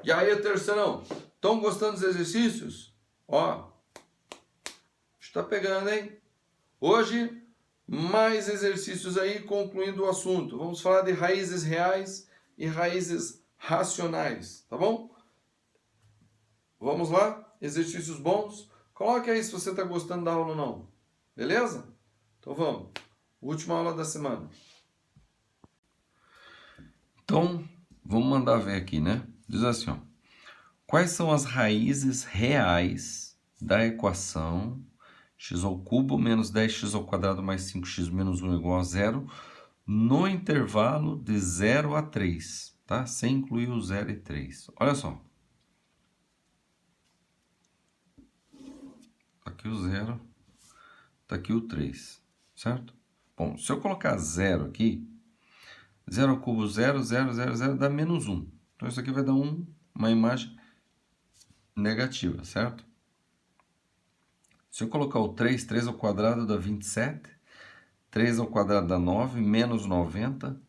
E aí, terceirão, estão gostando dos exercícios? Ó, está pegando, hein? Hoje, mais exercícios aí, concluindo o assunto. Vamos falar de raízes reais e raízes racionais, tá bom? Vamos lá? Exercícios bons? Coloque aí se você está gostando da aula ou não. Beleza? Então vamos. Última aula da semana. Então, vamos mandar ver aqui, né? Diz assim, ó. Quais são as raízes reais da equação x ao cubo menos 10x ao quadrado mais 5x menos 1 igual a 0 no intervalo de 0 a 3, tá? Sem incluir o 0 e 3. Olha só. Tá aqui o 0, tá aqui o 3, certo? Bom, se eu colocar 0 aqui, 0 ao cubo 0, 0, 0, 0 dá menos 1. Então isso aqui vai dar uma imagem negativa, certo? Se eu colocar o 3, 3 ao quadrado dá 27, 3 ao quadrado dá 9, menos 90,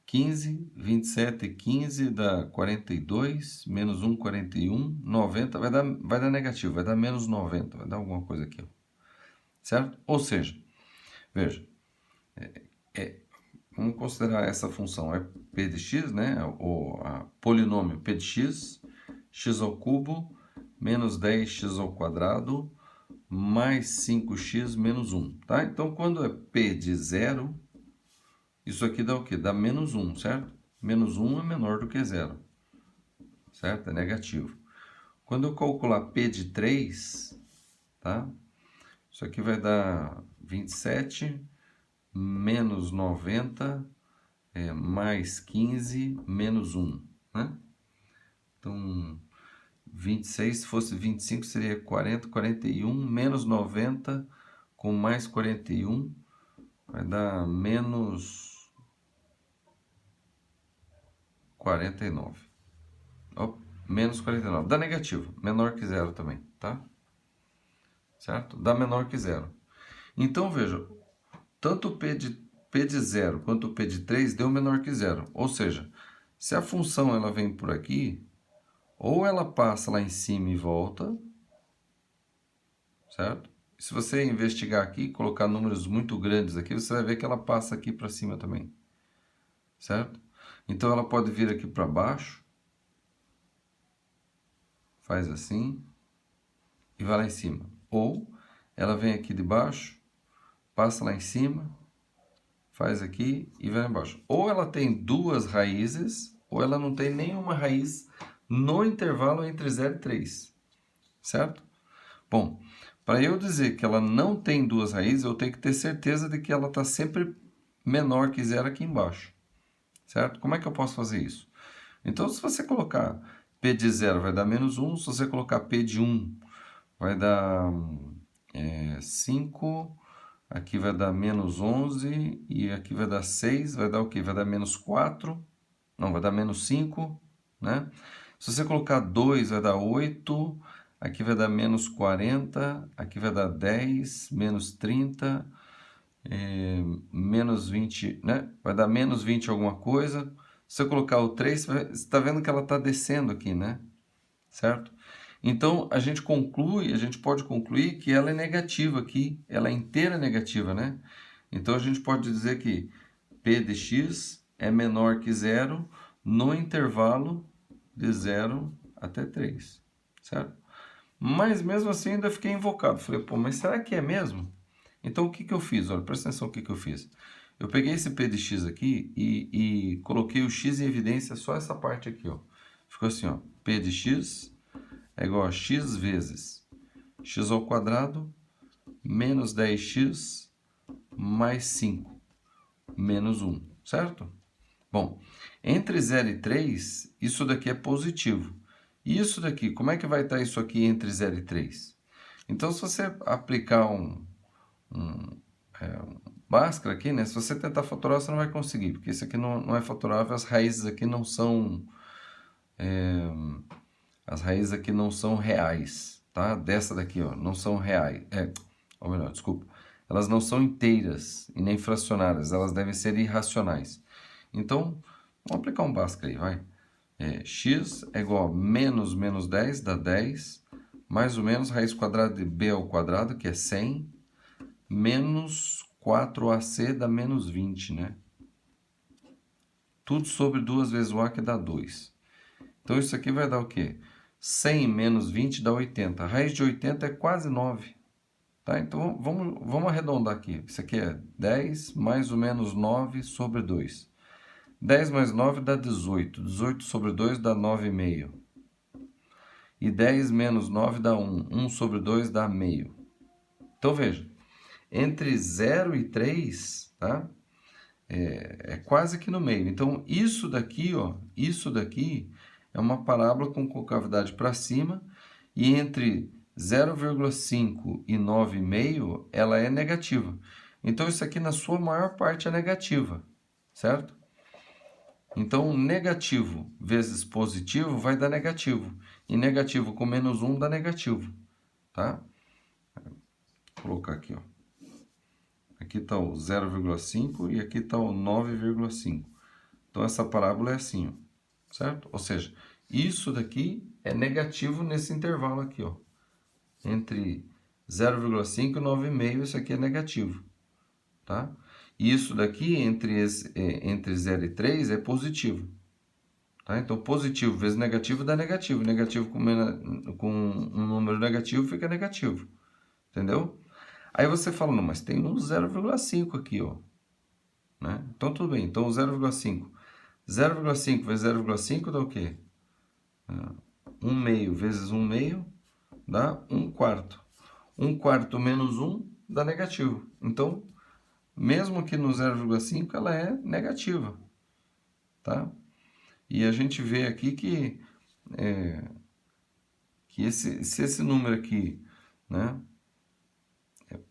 15, 27 e 15 dá 42, menos 1, 41, 90, vai dar negativo, vai dar menos 90, vai dar alguma coisa aqui, ó. Certo? Ou seja, veja, vamos considerar essa função, é p de x, né? O polinômio p de x, x ao cubo, menos 10x ao quadrado, mais 5x menos 1, tá? Então, quando é p de 0, isso aqui dá o quê? Dá menos 1, certo? Menos 1 é menor do que 0, certo? É negativo. Quando eu calcular p de 3, tá? Isso aqui vai dar 27 menos 90 mais 15 menos 1, né? Então, 26, se fosse 25, seria 40, 41, menos 90 com mais 41, vai dar menos 49. Oh, menos 49. Dá negativo, menor que 0 também, tá? Certo? Dá menor que 0. Então, veja, tanto o p de 0 quanto o p de 3 deu menor que 0. Ou seja, se a função ela vem por aqui, ou ela passa lá em cima e volta, certo? Se você investigar aqui, colocar números muito grandes aqui, você vai ver que ela passa aqui para cima também, certo? Então ela pode vir aqui para baixo, faz assim, e vai lá em cima. Ou ela vem aqui de baixo, passa lá em cima, faz aqui e vai lá embaixo. Ou ela tem duas raízes, ou ela não tem nenhuma raiz no intervalo entre 0 e 3, certo? Bom, para eu dizer que ela não tem duas raízes, eu tenho que ter certeza de que ela está sempre menor que 0 aqui embaixo, certo? Como é que eu posso fazer isso? Então, se você colocar p de 0 vai dar menos 1, se você colocar p de 1 vai dar 5, aqui vai dar menos 11, e aqui vai dar 6, vai dar o quê? Vai dar menos 4, não, vai dar menos 5, né? Se você colocar 2 vai dar 8, aqui vai dar menos 40, aqui vai dar 10, menos 30, menos 20, né? Vai dar menos 20 alguma coisa. Se eu colocar o 3, você está vendo que ela está descendo aqui, né? Certo? Então, a gente pode concluir que ela é negativa aqui, ela é inteira negativa, né? Então, a gente pode dizer que p de x é menor que 0 no intervalo de 0 até 3, certo? Mas, mesmo assim, ainda fiquei invocado. Falei, pô, mas será que é mesmo? Então, o que que eu fiz? Olha, presta atenção no que eu fiz. Eu peguei esse p de x aqui e coloquei o x em evidência só essa parte aqui, ó. Ficou assim, ó, p de x é igual a x vezes x ao quadrado menos 10x mais 5 menos 1, certo? Bom, entre 0 e 3, isso daqui é positivo. E isso daqui, como é que vai estar isso aqui entre 0 e 3? Então, se você aplicar um Bhaskara aqui, né? Se você tentar fatorar, você não vai conseguir, porque isso aqui não é fatorável, as raízes aqui não são... as raízes aqui não são reais, tá? Dessa daqui, ó, não são reais. Ou melhor, desculpa. Elas não são inteiras e nem fracionárias, elas devem ser irracionais. Então, vamos aplicar um Bhaskara aí, vai. x é igual a menos 10, dá 10, mais ou menos raiz quadrada de b ao quadrado, que é 100, menos 4ac dá menos 20, né? Tudo sobre 2 vezes o a, que dá 2. Então, isso aqui vai dar o quê? 100 menos 20 dá 80. A raiz de 80 é quase 9. Tá? Então, vamos arredondar aqui. Isso aqui é 10 mais ou menos 9 sobre 2. 10 mais 9 dá 18. 18 sobre 2 dá 9,5. E 10 menos 9 dá 1. 1 sobre 2 dá meio. Então, veja. Entre 0 e 3, tá? É quase que no meio. Então, isso daqui, ó, isso daqui é uma parábola com concavidade para cima, e entre 0,5 e 9,5 ela é negativa. Então, isso aqui na sua maior parte é negativa, certo? Então, negativo vezes positivo vai dar negativo. E negativo com menos 1 dá negativo, tá? Vou colocar aqui, ó. Aqui está o 0,5 e aqui está o 9,5. Então, essa parábola é assim, ó, certo? Ou seja, isso daqui é negativo nesse intervalo aqui, ó. Entre 0,5 e 9,5, isso aqui é negativo, tá? E isso daqui, entre 0 e 3, é positivo. Tá? Então, positivo vezes negativo dá negativo. Negativo com um número negativo fica negativo. Entendeu? Aí você fala, não, mas tem um 0,5 aqui, ó. Né? Então, tudo bem. Então, 0,5. 0,5 vezes 0,5 dá o quê? 1 meio vezes 1 meio dá 1 quarto. 1 quarto menos 1 dá negativo. Então, mesmo que no 0,5, ela é negativa. Tá? E a gente vê aqui que, se esse número aqui, né,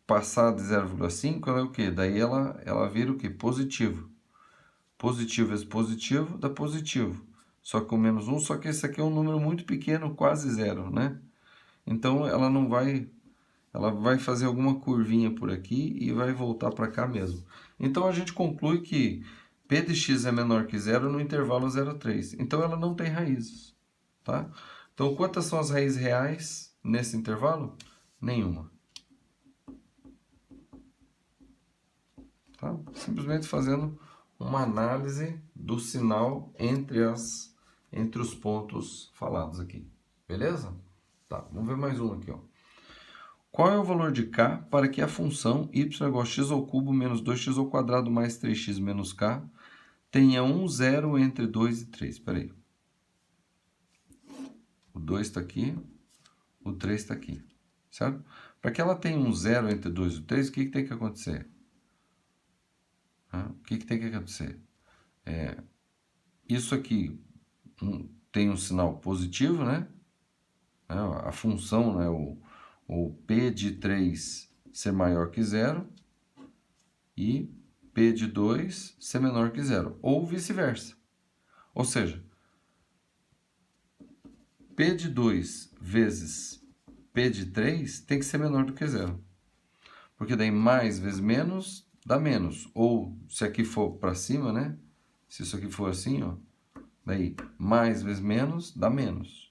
passar de 0,5, ela é o quê? Daí ela vira o quê? Positivo. Positivo vezes positivo dá positivo. Só que com menos 1, só que esse aqui é um número muito pequeno, quase zero, né? Então, ela vai fazer alguma curvinha por aqui e vai voltar para cá mesmo. Então, a gente conclui que p de x é menor que zero no intervalo 0,3. Então, ela não tem raízes, tá? Então, quantas são as raízes reais nesse intervalo? Nenhuma. Tá? Simplesmente fazendo uma análise do sinal entre os pontos falados aqui. Beleza? Tá, vamos ver mais um aqui, ó. Qual é o valor de k para que a função y igual a x ao cubo menos 2x ao quadrado mais 3x menos k tenha um zero entre 2 e 3? Espera aí. O 2 está aqui, o 3 está aqui, certo? Para que ela tenha um zero entre 2 e 3, o que tem que acontecer? O que tem que acontecer? Isso aqui tem um sinal positivo, né? A função, né? O P de 3 ser maior que zero e P de 2 ser menor que zero, ou vice-versa. Ou seja, P de 2 vezes P de 3 tem que ser menor do que zero. Porque daí mais vezes menos dá menos. Ou se aqui for para cima, né? Se isso aqui for assim, ó, daí mais vezes menos dá menos.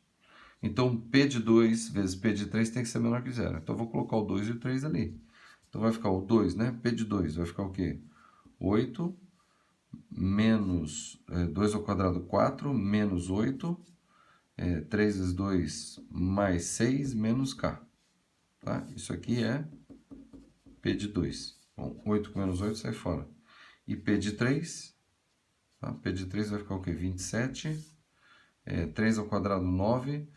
Então, P de 2 vezes P de 3 tem que ser menor que zero. Então, eu vou colocar o 2 e o 3 ali. Então, vai ficar o 2, né? P de 2 vai ficar o quê? 8 menos 2 ao quadrado, 4, menos 8, 3 vezes 2 mais 6, menos K. Tá? Isso aqui é P de 2. Bom, 8 com menos 8 sai fora. E P de 3, tá? P de 3 vai ficar o quê? 27. 3 ao quadrado, 9.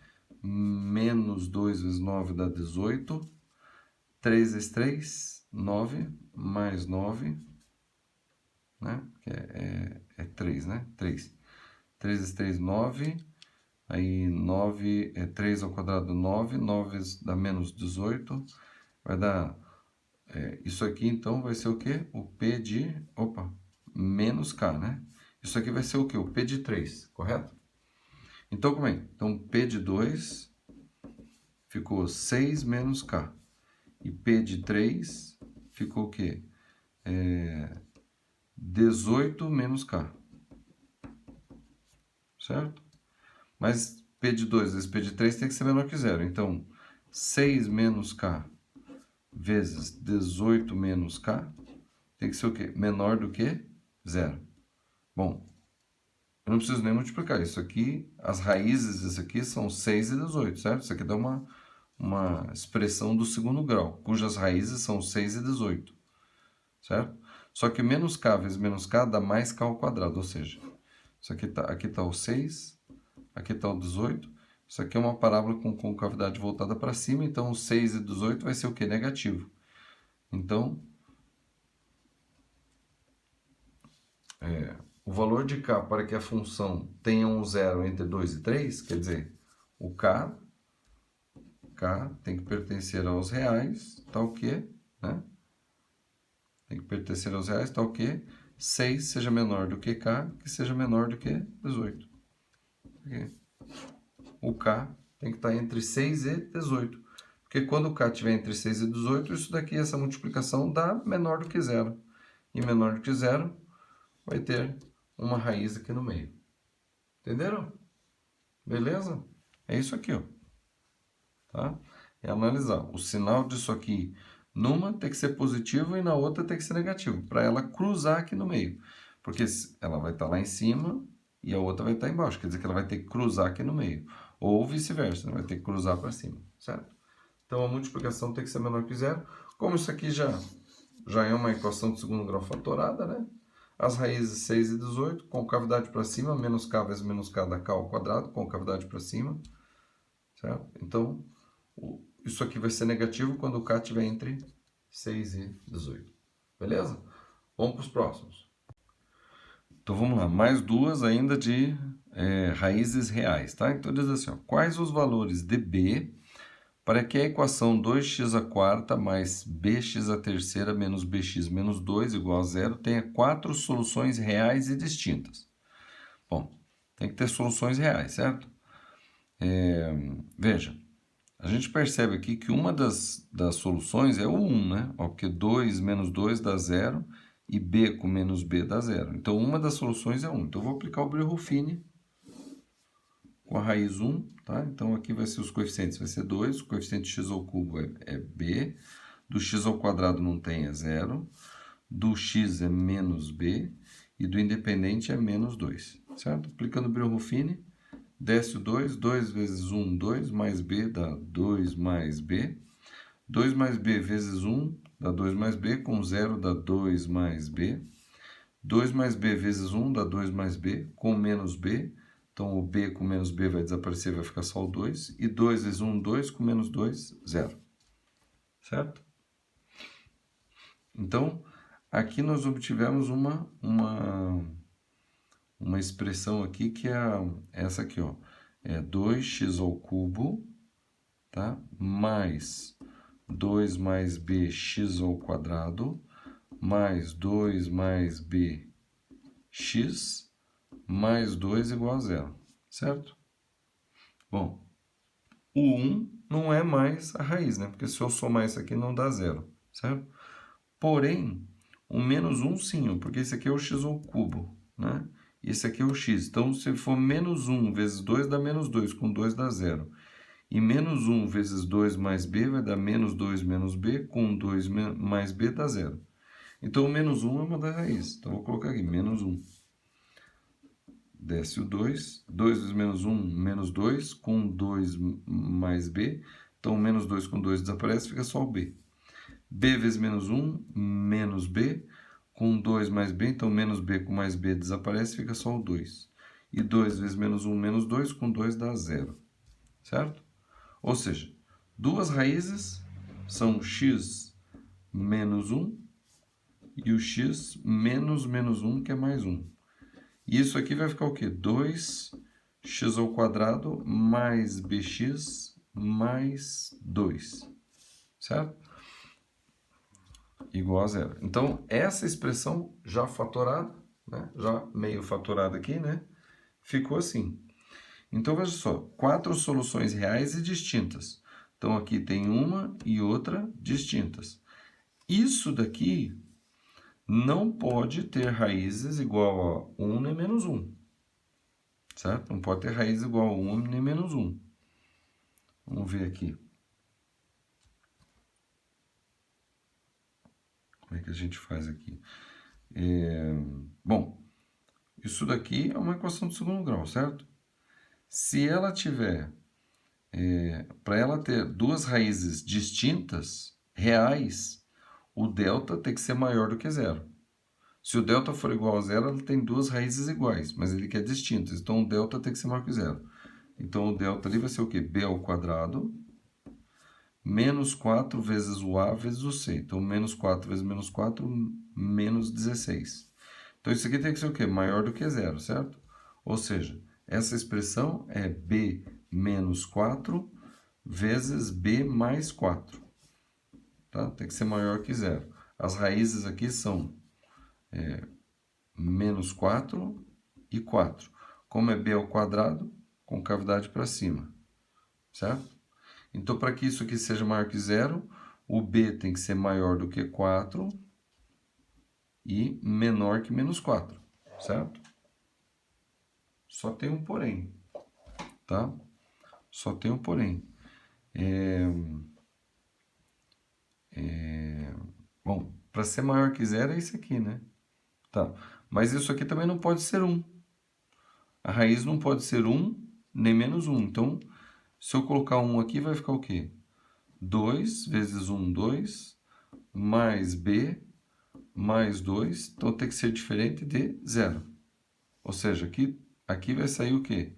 Menos 2 vezes 9 dá 18. 3 vezes 3, 9. Mais 9, né? Que é 3, né? 3. 3 vezes 3, 9. Aí 9 é 3 ao quadrado, 9. 9 dá menos 18. Vai dar... isso aqui, então, vai ser o quê? O P de... Opa! Menos K, né? Isso aqui vai ser o quê? O P de 3, correto? Então, como é? Então, P de 2 ficou 6 menos K. E P de 3 ficou o quê? 18 menos K. Certo? Mas P de 2 vezes P de 3 tem que ser menor que zero. Então, 6 menos K vezes 18 menos K tem que ser o quê? Menor do que zero. Bom, eu não preciso nem multiplicar. Isso aqui, as raízes disso aqui são 6 e 18, certo? Isso aqui dá uma expressão do segundo grau, cujas raízes são 6 e 18, certo? Só que menos K vezes menos K dá mais K ao quadrado, ou seja, isso aqui tá o 6, aqui está o 18. Isso aqui é uma parábola com concavidade voltada para cima, então o 6 e 18 vai ser o quê? Negativo. Então, o valor de K para que a função tenha um zero entre 2 e 3, quer dizer, o K tem que pertencer aos reais, tá o quê? Né? Tem que pertencer aos reais, tá o quê? 6 seja menor do que K, que seja menor do que 18. Okay. O K tem que estar entre 6 e 18. Porque quando o K estiver entre 6 e 18, isso daqui, essa multiplicação, dá menor do que zero. E menor do que zero vai ter uma raiz aqui no meio. Entenderam? Beleza? É isso aqui, ó. Tá? É analisar. O sinal disso aqui, numa tem que ser positivo e na outra tem que ser negativo, para ela cruzar aqui no meio. Porque ela vai estar lá em cima e a outra vai estar embaixo. Quer dizer que ela vai ter que cruzar aqui no meio. Ou vice-versa, vai ter que cruzar para cima, certo? Então a multiplicação tem que ser menor que zero. Como isso aqui já é uma equação de segundo grau fatorada, né? As raízes 6 e 18, concavidade para cima, menos K vezes menos K dá K ao quadrado, concavidade para cima, certo? Então, isso aqui vai ser negativo quando o K estiver entre 6 e 18. Beleza? Vamos para os próximos. Então vamos lá, mais duas ainda de raízes reais, tá? Então diz assim, ó, quais os valores de B para que a equação 2x à quarta mais bx à terceira menos bx menos 2 igual a zero tenha 4 soluções reais e distintas? Bom, tem que ter soluções reais, certo? Veja, a gente percebe aqui que uma das soluções é o 1, né? Ó, porque 2 menos 2 dá 0 e b com menos b dá 0. Então, uma das soluções é 1. Então, eu vou aplicar o Brillouin com a raiz 1, tá? Então, aqui vai ser os coeficientes, vai ser 2, o coeficiente x ao cubo é b, do x ao quadrado não tem, é 0, do x é menos b e do independente é menos 2, certo? Aplicando o Brillouin, desce o 2, 2 vezes 1, 2, mais b dá 2 mais b. 2 mais b vezes 1 dá 2 mais b, com 0 dá 2 mais b. 2 mais b vezes 1 dá 2 mais b, com menos b. Então, o b com menos b vai desaparecer, vai ficar só o 2. E 2 vezes 1, 2, com menos 2, 0. Certo? Então, aqui nós obtivemos uma expressão aqui que é essa aqui, ó. É 2x ao cubo, tá? Mais 2 mais bx ao quadrado, mais 2 mais bx, mais 2 igual a zero, certo? Bom, o 1 não é mais a raiz, né? Porque se eu somar isso aqui não dá zero, certo? Porém, o menos 1 sim, porque esse aqui é o x ao cubo, né? E esse aqui é o x. Então, se for menos 1 vezes 2 dá menos 2, com 2 dá zero. E menos 1 vezes 2 mais b vai dar menos 2 menos b, com 2 mais b dá zero. Então, o menos 1 é uma das raízes. Então, vou colocar aqui, menos 1. Desce o 2. 2 vezes menos 1, menos 2, com 2 mais b. Então, menos 2 com 2 desaparece, fica só o b. b vezes menos 1, menos b, com 2 mais b. Então, menos b com mais b desaparece, fica só o 2. E 2 vezes menos 1, menos 2, com 2 dá 0. Certo? Ou seja, duas raízes são x menos 1 e o x menos menos 1, que é mais 1. E isso aqui vai ficar o quê? 2x ao quadrado mais bx mais 2. Certo? Igual a zero. Então, essa expressão já fatorada, né? Já meio fatorada aqui, né? Ficou assim. Então, veja só, 4 soluções reais e distintas. Então, aqui tem uma e outra distintas. Isso daqui não pode ter raízes igual a 1 nem menos 1. certo? Não pode ter raiz igual a 1 nem menos 1. Vamos ver aqui. Como é que a gente faz aqui? Bom, isso daqui é uma equação de segundo grau, certo? Se ela tiver, para ela ter duas raízes distintas, reais, o delta tem que ser maior do que zero. Se o delta for igual a zero, ela tem duas raízes iguais, mas ele quer distintas, então o delta tem que ser maior que zero. Então o delta ali vai ser o quê? B ao quadrado menos 4 vezes o A vezes o C. Então, menos 4 vezes menos 4, menos 16. Então, isso aqui tem que ser o quê? Maior do que zero, certo? Ou seja, essa expressão é B menos 4 vezes B mais 4. Tá? Tem que ser maior que zero. As raízes aqui são menos 4 e 4. Como é B ao quadrado, com cavidade para cima, certo? Então, para que isso aqui seja maior que zero, o B tem que ser maior do que 4 e menor que menos 4, certo? Só tem um porém, tá? Só tem um porém. Bom, para ser maior que zero é isso aqui, né? Tá. Mas isso aqui também não pode ser 1. A raiz não pode ser 1 nem menos 1. Então, se eu colocar 1 aqui, vai ficar o quê? 2 vezes 1, 2, mais B, mais 2, então tem que ser diferente de 0. Ou seja, aqui vai sair o quê?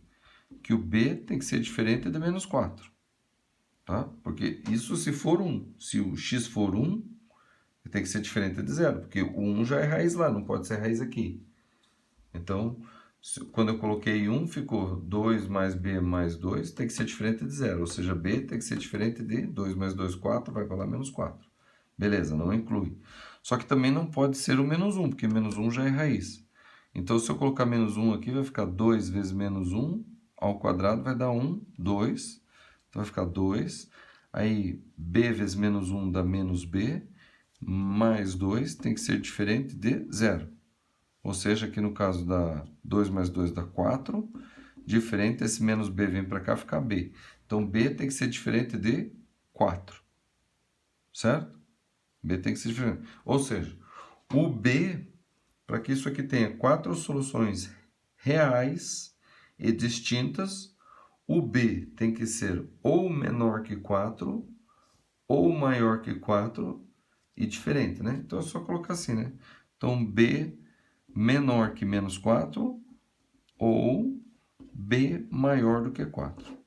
Que o B tem que ser diferente de menos 4. Tá? Porque isso se for 1. Se o x for 1, tem que ser diferente de 0. Porque o 1 já é raiz lá, não pode ser raiz aqui. Então, quando eu coloquei 1, ficou 2 mais B mais 2, tem que ser diferente de 0. Ou seja, B tem que ser diferente de 2 mais 2, 4, vai para lá menos 4. Beleza, não inclui. Só que também não pode ser o menos 1, porque menos 1 já é raiz. Então, se eu colocar menos 1 aqui, vai ficar 2 vezes menos 1 ao quadrado, vai dar 1, 2. Então, vai ficar 2. Aí, B vezes menos 1 dá menos B, mais 2 tem que ser diferente de 0. Ou seja, aqui no caso dá 2 mais 2 dá 4. Diferente, esse menos B vem para cá, fica B. Então, B tem que ser diferente de 4. Certo? B tem que ser diferente. Ou seja, o B, para que isso aqui tenha 4 soluções reais e distintas, o B tem que ser ou menor que 4, ou maior que 4 e diferente, né? Então, é só colocar assim, né? Então, B menor que menos 4 ou B maior do que 4.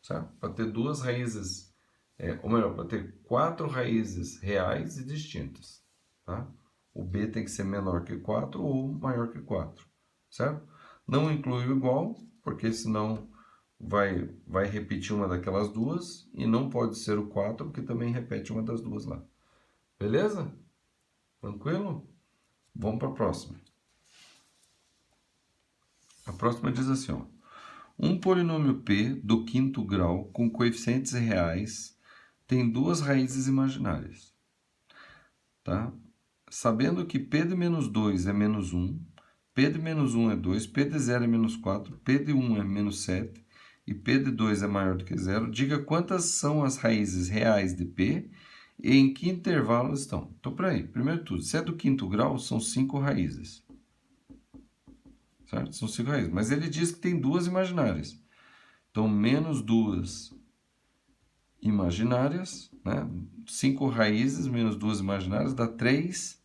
Certo? Para ter duas raízes, ou melhor, para ter 4 raízes reais e distintas. Tá? O B tem que ser menor que 4 ou maior que 4. Certo? Não inclui o igual, porque senão vai repetir uma daquelas duas, e não pode ser o 4, porque também repete uma das duas lá. Beleza? Tranquilo? Vamos para a próxima. A próxima diz assim, ó. Um polinômio P do quinto grau com coeficientes reais tem duas raízes imaginárias. Tá? Sabendo que P de menos 2 é menos 1, P de menos 1 é 2, P de 0 é menos 4, P de 1 é menos 7 e P de 2 é maior do que 0, diga quantas são as raízes reais de P e em que intervalo estão. Então, peraí, primeiro de tudo, se é do quinto grau, são 5 raízes. Certo? São 5 raízes. Mas ele diz que tem duas imaginárias. Então, menos 2 imaginárias, né? 5 raízes menos 2 imaginárias dá 3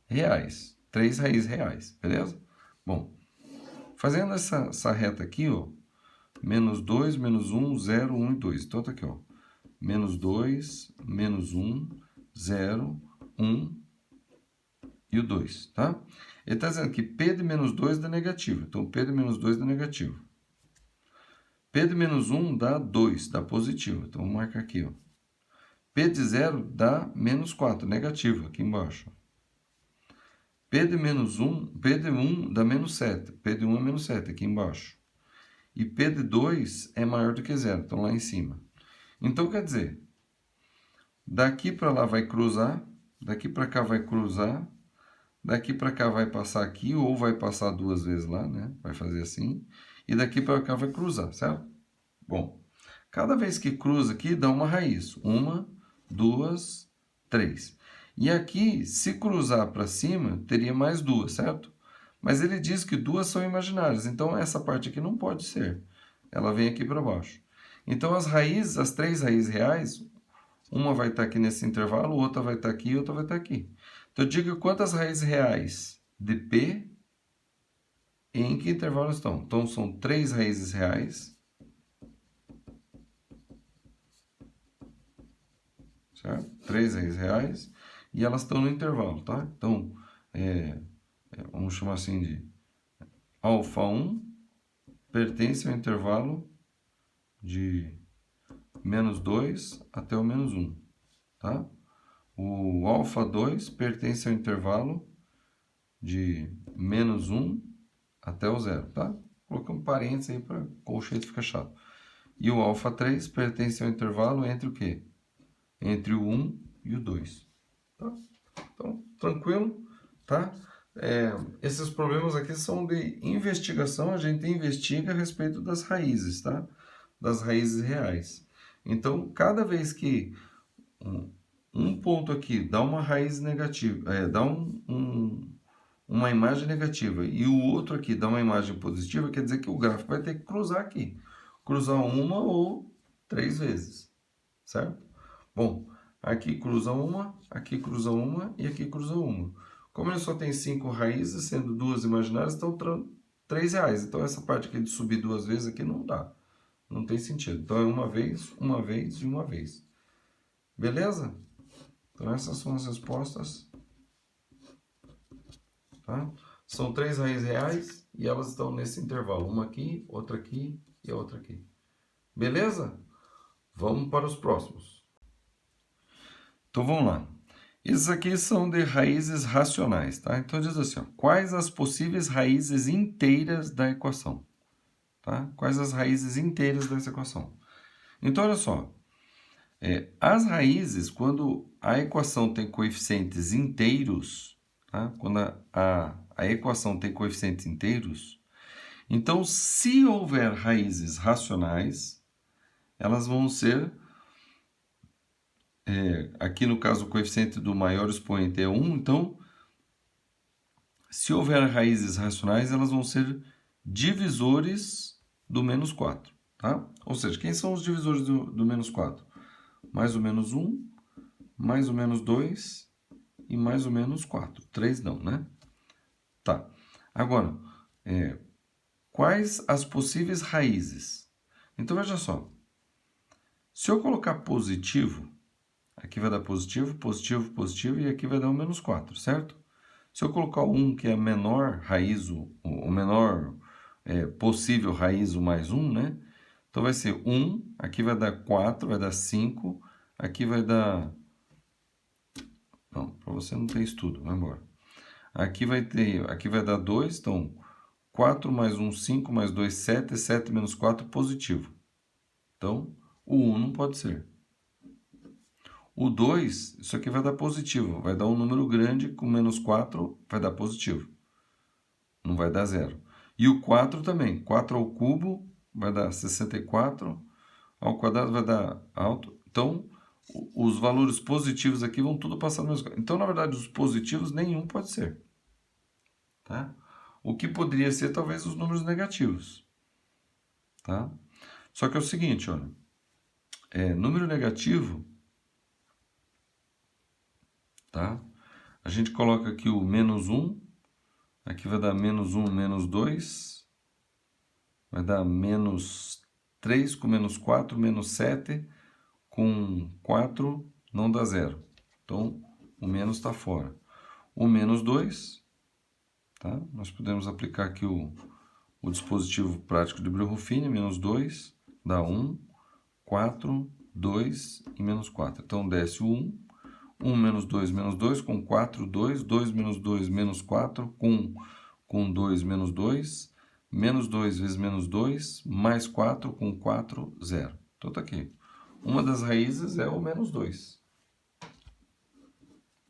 reais. 3 raízes reais, beleza? Bom, fazendo essa reta aqui, ó, menos 2, menos 1, 0, 1 e 2. Então, tá aqui, ó, menos 2, menos 1, 0, 1 e o 2, tá? Ele está dizendo que P de menos 2 dá negativo. Então, P de menos 2 dá negativo. P de menos 1 dá 2, dá positivo. Então, vamos marcar aqui, ó. P de 0 dá menos 4, negativo, aqui embaixo. P de menos 1, P de 1 dá menos 7. P de 1 é menos 7, aqui embaixo. E P de 2 é maior do que 0, então lá em cima. Então, quer dizer, daqui para lá vai cruzar, daqui para cá vai cruzar, Daqui para cá vai passar aqui, ou vai passar duas vezes lá, né? Vai fazer assim. E daqui para cá vai cruzar, certo? Bom, cada vez que cruza aqui, dá uma raiz. 1, 2, 3. E aqui, se cruzar para cima, teria mais duas, certo? Mas ele diz que duas são imaginárias, então essa parte aqui não pode ser. Ela vem aqui para baixo. Então as raízes, as três raízes reais, uma vai estar aqui nesse intervalo, outra vai estar aqui e outra vai estar aqui. Então diga quantas raízes reais de P em que intervalo estão. Então são três raízes reais, certo? Três raízes reais e elas estão no intervalo, tá? Então, vamos chamar assim de alfa 1 pertence ao intervalo de menos 2 até o menos 1, tá? O alfa 2 pertence ao intervalo de menos 1 até o 0, tá? Colocamos parênteses aí para o colchete ficar chato. E o alfa 3 pertence ao intervalo entre o quê? Entre o 1 e o 2. Tá? Então, tranquilo, tá? Esses problemas aqui são de investigação, a gente investiga a respeito das raízes, tá? Das raízes reais. Então, cada vez que um ponto aqui dá uma raiz negativa, dá uma imagem negativa e o outro aqui dá uma imagem positiva, quer dizer que o gráfico vai ter que cruzar aqui. Cruzar uma ou três vezes, certo? Bom, aqui cruza uma e aqui cruza uma. Como ele só tem 5 raízes, sendo duas imaginárias, então 3 reais. Então essa parte aqui de subir duas vezes aqui não dá. Não tem sentido. Então é uma vez e uma vez. Beleza? Então essas são as respostas. Tá? São 3 raízes reais e elas estão nesse intervalo. Uma aqui e a outra aqui. Beleza? Vamos para os próximos. Então vamos lá. Esses aqui são de raízes racionais, tá? Então diz assim, ó, quais as possíveis raízes inteiras da equação? Tá? Quais as raízes inteiras dessa equação? Então olha só, as raízes, quando a equação tem coeficientes inteiros, tá? Quando a equação tem coeficientes inteiros, então se houver raízes racionais, elas vão ser, aqui no caso o coeficiente do maior expoente é 1, então se houver raízes racionais, elas vão ser divisores do menos 4, tá? Ou seja, quem são os divisores do menos 4? Mais o menos 1, mais o menos 2 e mais o menos 4. 3 não, né? Tá. Agora, quais as possíveis raízes? Então, veja só. Se eu colocar positivo, aqui vai dar positivo, positivo, positivo, e aqui vai dar o menos 4, certo? Se eu colocar o 1, que é a menor raiz, o menor possível raiz, o mais 1, né? Então vai ser 1, aqui vai dar 4, vai dar 5, aqui vai dar... Não, para você não ter estudo, vai embora. Aqui vai dar 2, então 4 mais 1, 5 mais 2, 7, 7 menos 4, positivo. Então, o 1 não pode ser. O 2, isso aqui vai dar positivo, vai dar um número grande com menos 4, vai dar positivo. Não vai dar 0. E o 4 também, 4 ao cubo vai dar 64, ao quadrado vai dar alto. Então, os valores positivos aqui vão tudo passar no mesmo. Então, na verdade, os positivos nenhum pode ser. Tá? O que poderia ser, talvez, os números negativos. Tá? Só que é o seguinte, olha. Número negativo, tá? A gente coloca aqui o menos 1, aqui vai dar menos 1, menos 2, vai dar menos 3 com menos 4, menos 7, com 4 não dá 0. Então, o menos está fora. O menos 2, tá? Nós podemos aplicar aqui o dispositivo prático de Brio-Ruffini, menos 2, dá 1, 4, 2 e menos 4. Então, desce o 1, 1 menos 2, com 4, 2, 2 menos 2, menos 4, com 2, menos 2 vezes menos 2, mais 4, com 4, 0. Então, tá aqui. Uma das raízes é o menos 2.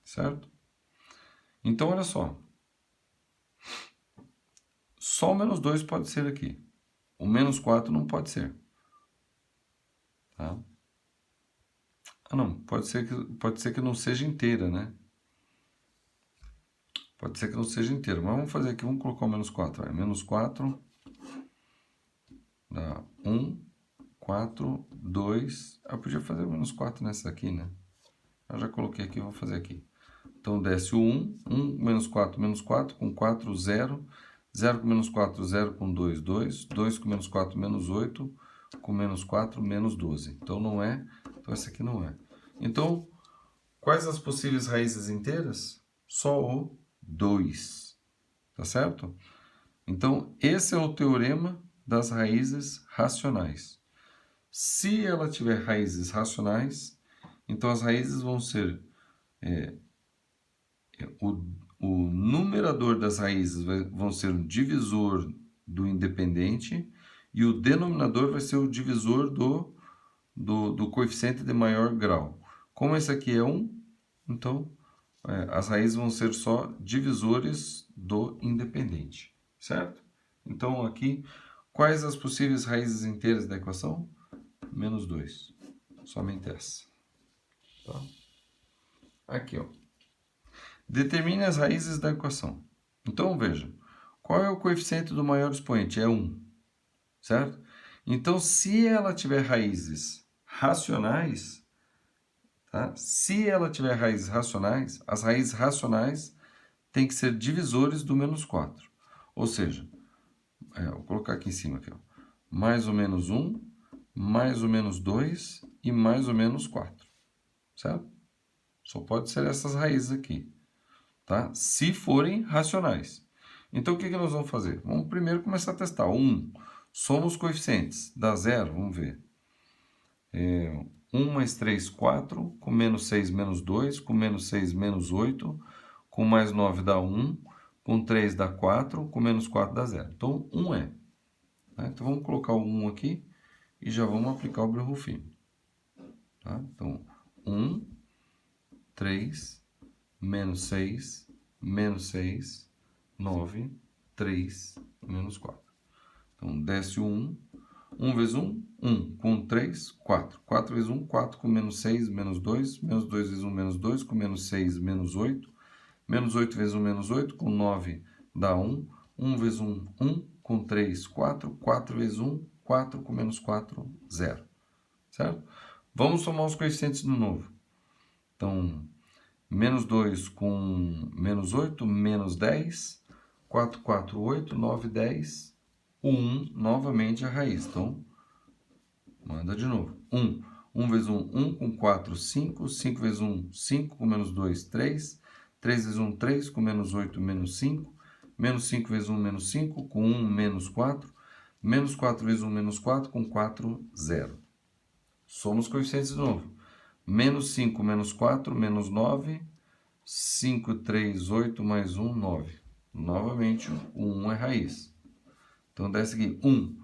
Certo? Então, olha só. só o menos 2 pode ser aqui. O menos 4 não pode ser. Tá? Ah, não, pode ser que não seja inteira, né? Pode ser que não seja inteira, mas vamos fazer aqui, vamos colocar o menos 4. Vai. Menos 4 dá 1, 4, 2. Eu podia fazer o menos 4 nessa aqui, né? Eu já coloquei aqui, vou fazer aqui. Então, desce o 1, 1 menos 4, com 4, 0. 0 com menos 4, 0 com 2, 2. 2 com menos 4, menos 8. Com menos 4, menos 12. Então, não é. Então, essa aqui não é. Então, quais as possíveis raízes inteiras? Só o 2. Tá certo? Então, esse é o teorema das raízes racionais. Se ela tiver raízes racionais, então as raízes vão ser... o numerador das raízes vão ser o divisor do independente e o denominador vai ser o divisor do coeficiente de maior grau. Como esse aqui é 1, então as raízes vão ser só divisores do independente, certo? Então aqui, quais as possíveis raízes inteiras da equação? Menos 2, somente essa. Tá? Aqui, ó. Determine as raízes da equação. Então, veja, qual é o coeficiente do maior expoente? É 1, certo? Então, se ela tiver raízes racionais, tá? Se ela tiver raízes racionais, as raízes racionais têm que ser divisores do menos 4. Ou seja, vou colocar aqui em cima, aqui, ó, mais ou menos 1, mais ou menos 2 e mais ou menos 4, certo? Só pode ser essas raízes aqui. Tá? Se forem racionais. Então, o que nós vamos fazer? Vamos primeiro começar a testar. 1, soma os coeficientes. Dá 0, vamos ver. 1 mais 3, 4. Com menos 6, menos 2. Com menos 6, menos 8. Com mais 9 dá 1. Com 3 dá 4. Com menos 4 dá 0. Então, 1 é. Tá? Então, vamos colocar o 1 aqui e já vamos aplicar o Breuer-Rufino. Tá? Então, 1, 3... menos 6, menos 6, 9, 3, menos 4. Então, desce o 1. 1 vezes 1, 1. Com 3, 4. 4 vezes 1, 4. Com menos 6, menos 2. Menos 2 vezes 1, menos 2. Com menos 6, menos 8. Menos 8 vezes 1, menos 8. Com 9, dá 1. 1 vezes 1, 1. Com 3, 4. 4 vezes 1, 4. Com menos 4, 0. Certo? Vamos somar os coeficientes de novo. Então... menos 2 com menos 8, menos 10, 4, 4, 8, 9, 10, 1, novamente a raiz. Então, manda de novo. 1, 1 vezes 1, 1, com 4, 5, 5 vezes 1, 5, com menos 2, 3, 3 vezes 1, 3, com menos 8, menos 5, menos 5 vezes 1, menos 5, com 1, menos 4, menos 4 vezes 1, menos 4, com 4, 0. Soma os coeficientes de novo. Menos 5, menos 4, menos 9, 5, 3, 8, mais 1, 9. Novamente, o 1 é raiz. Então, desce aqui. 1.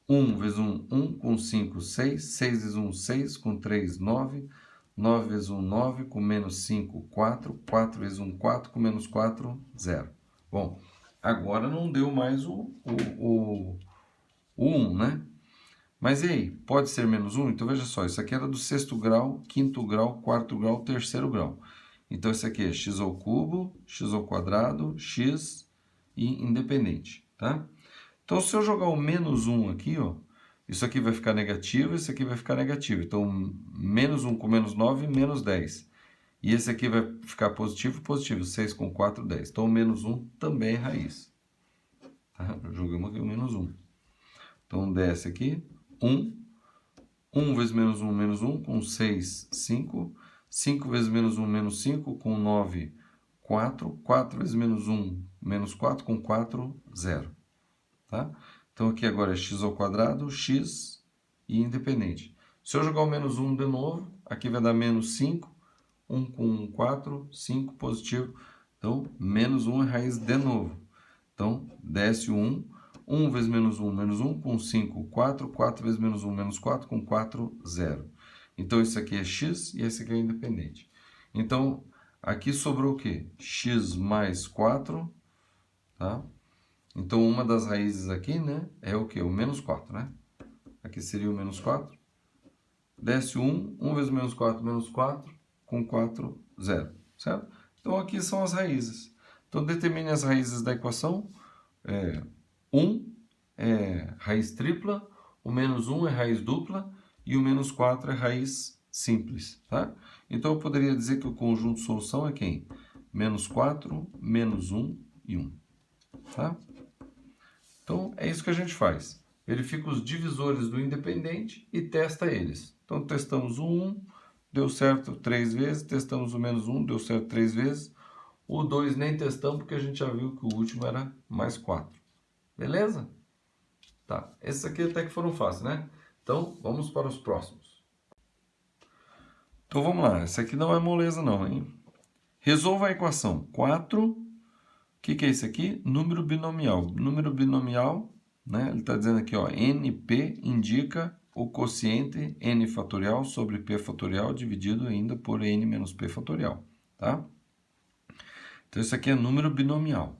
1 vezes 1, 1. Com 5, 6. 6 vezes 1, 6. Com 3, 9. 9 vezes 1, 9. Com menos 5, 4. 4 vezes 1, 4. Com menos 4, 0. Bom, agora não deu mais o 1, né? Mas e aí? Pode ser menos 1? Então, veja só. Isso aqui era do sexto grau, quinto grau, quarto grau, terceiro grau. Então, esse aqui é x ao cubo, x ao quadrado, x e independente, tá? Então, se eu jogar o menos 1 aqui, ó, isso aqui vai ficar negativo, isso aqui vai ficar negativo. Então, menos 1 com menos 9, menos 10. E esse aqui vai ficar positivo, positivo. 6 com 4, 10. Então, o menos 1 também é raiz. Tá? Jogamos aqui o menos 1. Então, desce aqui. 1. 1 vezes menos 1, com 6, 5. 5 vezes menos 1, menos 5, com 9, 4. 4 vezes menos 1, menos 4, com 4, 0. Tá? Então, aqui agora é x ao quadrado, x e independente. Se eu jogar o menos 1 de novo, aqui vai dar menos 5. 1 com 4, 5 positivo. Então, menos 1 é raiz de novo. Então, desce o 1. 1 vezes menos 1, com 5, 4. 4 vezes menos 1, menos 4, com 4, 0. Então, esse aqui é x e esse aqui é independente. Então, aqui sobrou o quê? X mais 4, tá? Então, uma das raízes aqui, né, é o quê? O menos 4, né? Aqui seria o menos 4. Desce 1, 1 vezes menos 4, com 4, 0, certo? Então, aqui são as raízes. Então, determine as raízes da equação. 1 é raiz tripla, o menos 1 é raiz dupla e o menos 4 é raiz simples, tá? Então, eu poderia dizer que o conjunto de solução é quem? Menos 4, menos 1 e 1, tá? Então, é isso que a gente faz. Verifica os divisores do independente e testa eles. Então, testamos o 1, deu certo 3 vezes. Testamos o menos 1, deu certo 3 vezes. O 2 nem testamos, porque a gente já viu que o último era mais 4. Beleza? Tá. Esses aqui até que foram fáceis, né? Então, vamos para os próximos. Então, vamos lá. Esse aqui não é moleza não, hein? Resolva a equação 4. O que é isso aqui? Número binomial. Número binomial, né? Ele está dizendo aqui, ó, NP indica o quociente n fatorial sobre p fatorial dividido ainda por n menos p fatorial, tá? Então, isso aqui é número binomial.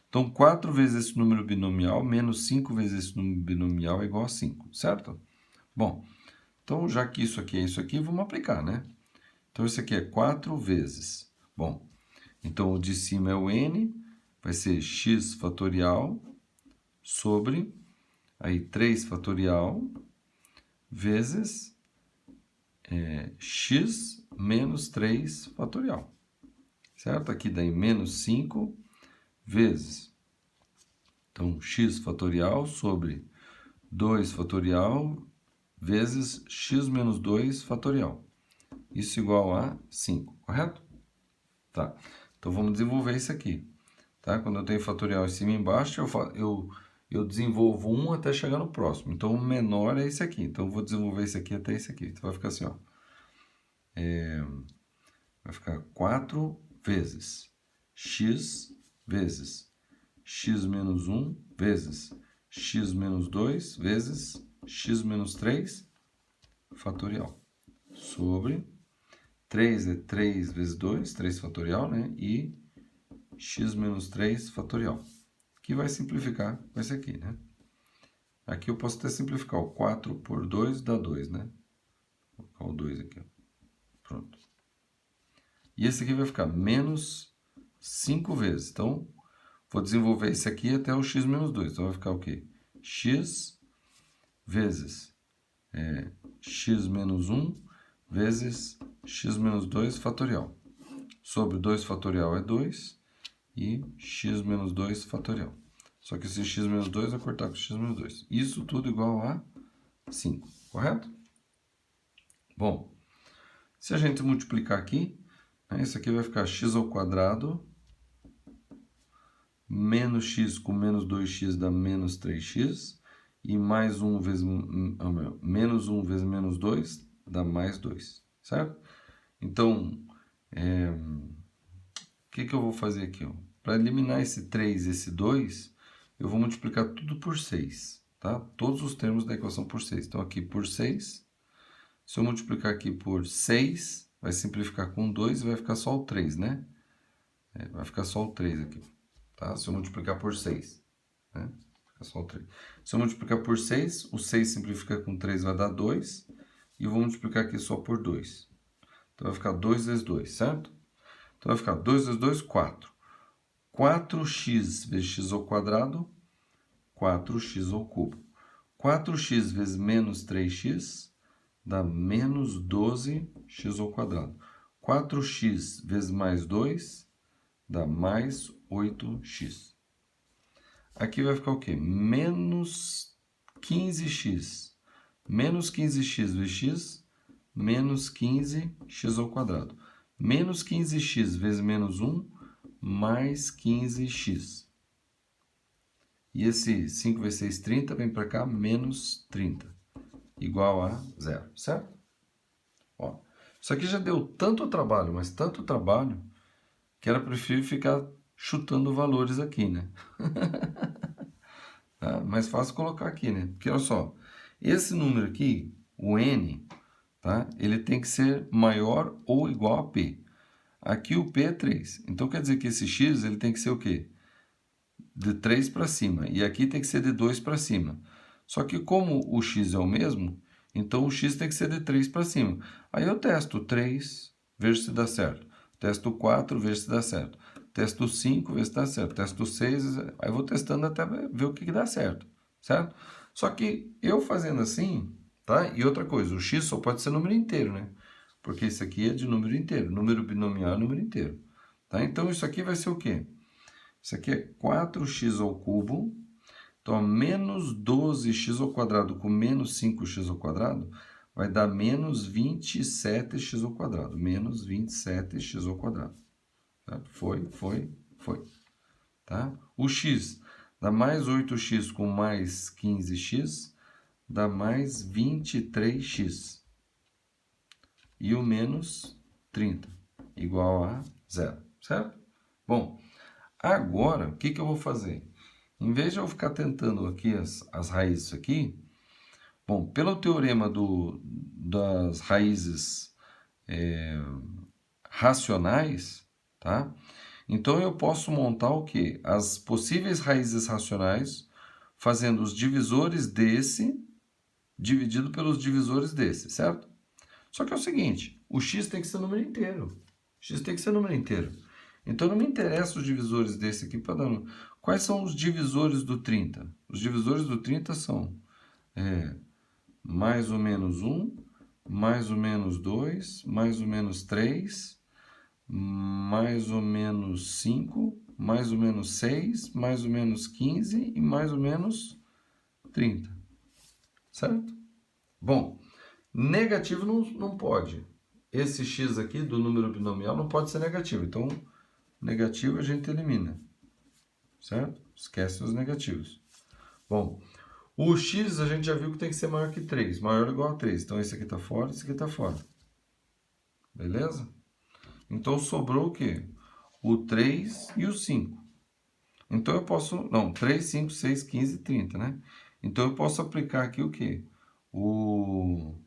Então, 4 vezes esse número binomial menos 5 vezes esse número binomial é igual a 5, certo? Bom, então, já que isso aqui, vamos aplicar, né? Então, isso aqui é 4 vezes. Bom, então, o de cima é o n, vai ser x fatorial sobre aí 3 fatorial vezes x menos 3 fatorial, certo? Aqui daí menos 5 vezes, então, x fatorial sobre 2 fatorial vezes x menos 2 fatorial. Isso igual a 5, correto? Tá. Então, vamos desenvolver isso aqui. Tá? Quando eu tenho fatorial em cima e embaixo, eu desenvolvo um até chegar no próximo. Então, o menor é esse aqui. Então, eu vou desenvolver esse aqui até esse aqui. Então, vai ficar assim, ó. Vai ficar 4 vezes x vezes x menos 1 vezes x menos 2 vezes x menos 3 fatorial sobre 3 é 3 vezes 2, 3 fatorial, né? E x menos 3 fatorial, que vai simplificar com esse aqui, né? Aqui eu posso até simplificar, o 4 por 2 dá 2, né? Vou colocar o 2 aqui, ó. Pronto. E esse aqui vai ficar menos 5 vezes. Então, vou desenvolver esse aqui até o x menos 2. Então, vai ficar o quê? X vezes x menos 1 vezes x menos 2 fatorial. Sobre 2 fatorial é 2 e x menos 2 fatorial. Só que esse x menos 2 vai cortar com x menos 2. Isso tudo igual a 5, correto? Bom, se a gente multiplicar aqui, né, isso aqui vai ficar x ao quadrado menos x com menos 2x dá menos 3x. E mais 1 vezes menos 1 vezes menos 2 dá mais 2, certo? Então, o que eu vou fazer aqui? Para eliminar esse 3 e esse 2, eu vou multiplicar tudo por 6, tá? Todos os termos da equação por 6. Então, aqui por 6. Se eu multiplicar aqui por 6, vai simplificar com 2 e vai ficar só o 3, né? Vai ficar só o 3 aqui, tá? Se eu multiplicar por 6, né? Fica só o 3. Se eu multiplicar por 6, o 6 simplifica com 3 vai dar 2. E eu vou multiplicar aqui só por 2. Então, vai ficar 2 vezes 2, certo? Então, vai ficar 2 vezes 2, 4. 4x vezes x ao quadrado, 4x ao cubo. 4x vezes menos 3x dá menos 12x ao quadrado. 4x vezes mais 2 dá mais 8x. Aqui vai ficar o quê? Menos 15x. Menos 15x vezes x, menos 15x ao quadrado. Menos 15x vezes menos 1, mais 15x. E esse 5 vezes 6, 30, vem para cá, menos 30. Igual a 0, certo? Ó, isso aqui já deu tanto trabalho, mas tanto trabalho, que era preferível ficar chutando valores aqui, né? Tá? Mais fácil colocar aqui, né? Porque olha só, esse número aqui, o n, tá? Ele tem que ser maior ou igual a p. Aqui o p é 3. Então quer dizer que esse x ele tem que ser o quê? de 3 para cima. E aqui tem que ser de 2 para cima. Só que como o x é o mesmo, então o x tem que ser de 3 para cima. Aí eu testo 3, vejo se dá certo. Testo 4, vejo se dá certo. Testo 5, vejo se dá certo. Testo 6, aí eu vou testando até ver o que dá certo. Certo? Só que eu fazendo assim, tá? E outra coisa, o x só pode ser número inteiro, né? Porque isso aqui é de número inteiro. Número binomial é número inteiro. Tá? Então isso aqui vai ser o quê? Isso aqui é 4x ao cubo. Então, menos 12x ao quadrado com menos 5x ao quadrado vai dar menos 27x ao quadrado. Menos 27x ao quadrado. Tá? Foi. Tá? O x dá mais 8x com mais 15x, dá mais 23x. E o menos 30, igual a zero. Certo? Bom, agora, o que eu vou fazer? Em vez de eu ficar tentando aqui as raízes aqui, bom, pelo teorema das raízes racionais, tá? Então eu posso montar o quê? As possíveis raízes racionais fazendo os divisores desse dividido pelos divisores desse, certo? Só que é o seguinte, o x tem que ser número inteiro. X tem que ser número inteiro. Então não me interessa os divisores desse aqui para dar. Quais são os divisores do 30? Os divisores do 30 são mais ou menos 1, mais ou menos 2, mais ou menos 3, mais ou menos 5, mais ou menos 6, mais ou menos 15 e mais ou menos 30. Certo? Bom, negativo não pode. Esse x aqui do número binomial não pode ser negativo. Então, negativo a gente elimina. Certo? Esquece os negativos. Bom, o x a gente já viu que tem que ser maior que 3. Maior ou igual a 3. Então, esse aqui está fora, esse aqui está fora. Beleza? Então, sobrou o quê? O 3 e o 5. Então, eu posso... Não, 3, 5, 6, 15 e 30, né? Então, eu posso aplicar aqui o quê? O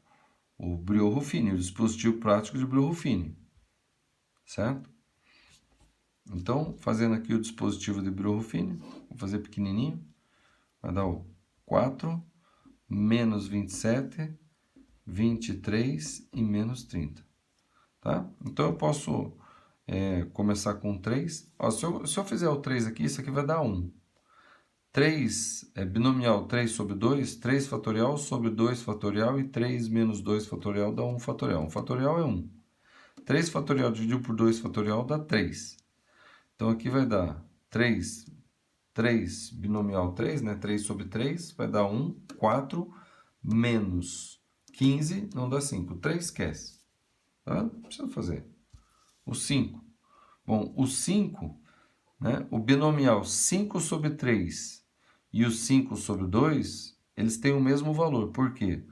Brio-Ruffini, o dispositivo prático de Brio-Ruffini. Certo? Então, fazendo aqui o dispositivo de Brio-Ruffini, vou fazer pequenininho, vai dar o 4, menos 27, 23 e menos 30. Tá? Então, eu posso começar com 3. Ó, se eu fizer o 3 aqui, isso aqui vai dar 1. 3 é binomial 3 sobre 2, 3 fatorial sobre 2 fatorial e 3 menos 2 fatorial dá 1 fatorial. 1 fatorial é 1. 3 fatorial dividido por 2 fatorial dá 3. Então, aqui vai dar 3 binomial 3, né? 3 sobre 3 vai dar 1, 4, menos 15, não dá 5. 3 esquece. Tá? Não precisa fazer. O 5. Bom, o 5, né? O binomial 5 sobre 3 e o 5 sobre 2, eles têm o mesmo valor. Por quê?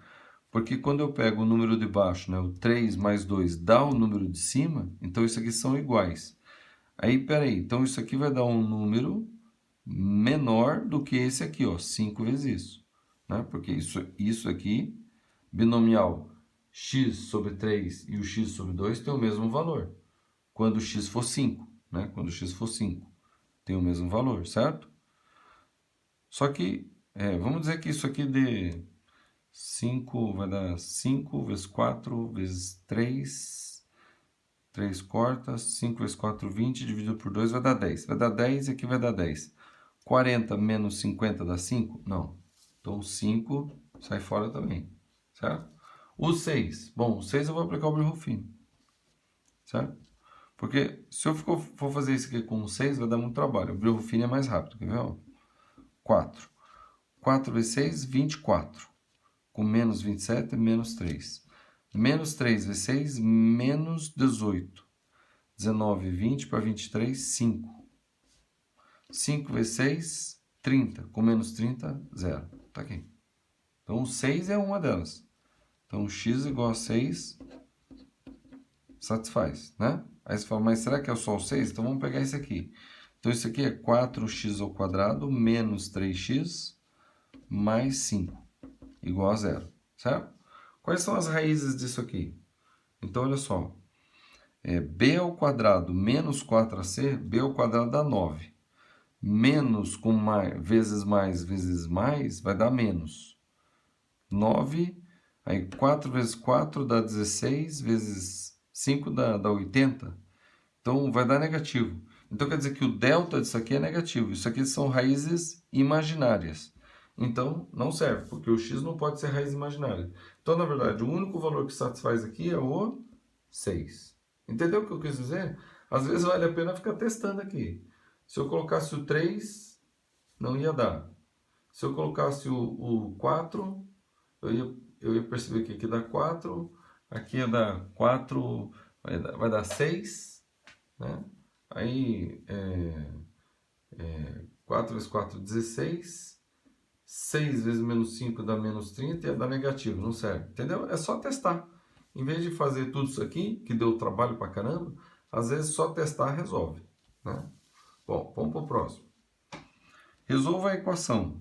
Porque quando eu pego o número de baixo, né? O 3 mais 2 dá o número de cima, então isso aqui são iguais. Aí, peraí, então isso aqui vai dar um número menor do que esse aqui, ó, 5 vezes isso, né? Porque isso aqui, binomial x sobre 3 e o x sobre 2 tem o mesmo valor. Quando x for 5, né? Quando x for 5, tem o mesmo valor, certo? Só que, vamos dizer que isso aqui de 5 vai dar 5 vezes 4 vezes 3... 3 corta, 5 vezes 4, 20, dividido por 2 vai dar 10. Vai dar 10 e aqui vai dar 10. 40 menos 50 dá 5? Não. Então, 5 sai fora também. Certo? O 6. Bom, o 6 eu vou aplicar o Brio-Ruffini. Certo? Porque se eu for fazer isso aqui com o 6, vai dar muito trabalho. O Brio-Ruffini é mais rápido. Quer ver? 4. 4 vezes 6, 24. Com menos 27, menos 3. Menos 3 vezes 6, menos 18. 19, 20 para 23, 5. 5 vezes 6, 30. Com menos 30, 0. Tá aqui. Então, o 6 é uma delas. Então, x igual a 6 satisfaz, né? Aí você fala, mas será que é só o 6? Então, vamos pegar esse aqui. Então, isso aqui é 4x ao quadrado menos 3x mais 5, igual a 0, certo? Quais são as raízes disso aqui? Então, olha só. B ao quadrado menos 4ac, b ao quadrado dá 9. menos com mais, vezes mais, vai dar menos. 9, aí 4 vezes 4 dá 16, vezes 5 dá 80. Então, vai dar negativo. Então, quer dizer que o delta disso aqui é negativo. Isso aqui são raízes imaginárias. Então, não serve, porque o x não pode ser raiz imaginária. Então, na verdade, o único valor que satisfaz aqui é o 6. Entendeu o que eu quis dizer? Às vezes vale a pena ficar testando aqui. Se eu colocasse o 3, não ia dar. Se eu colocasse o 4, eu ia perceber que aqui dá 4, aqui ia dar 4, vai dar 6, né? Aí, 4 vezes 4, 16. 6 vezes menos 5 dá menos 30 e ia dar negativo, não serve. Entendeu? É só testar. Em vez de fazer tudo isso aqui, que deu trabalho pra caramba, às vezes só testar resolve, né? Bom, vamos para o próximo. Resolva a equação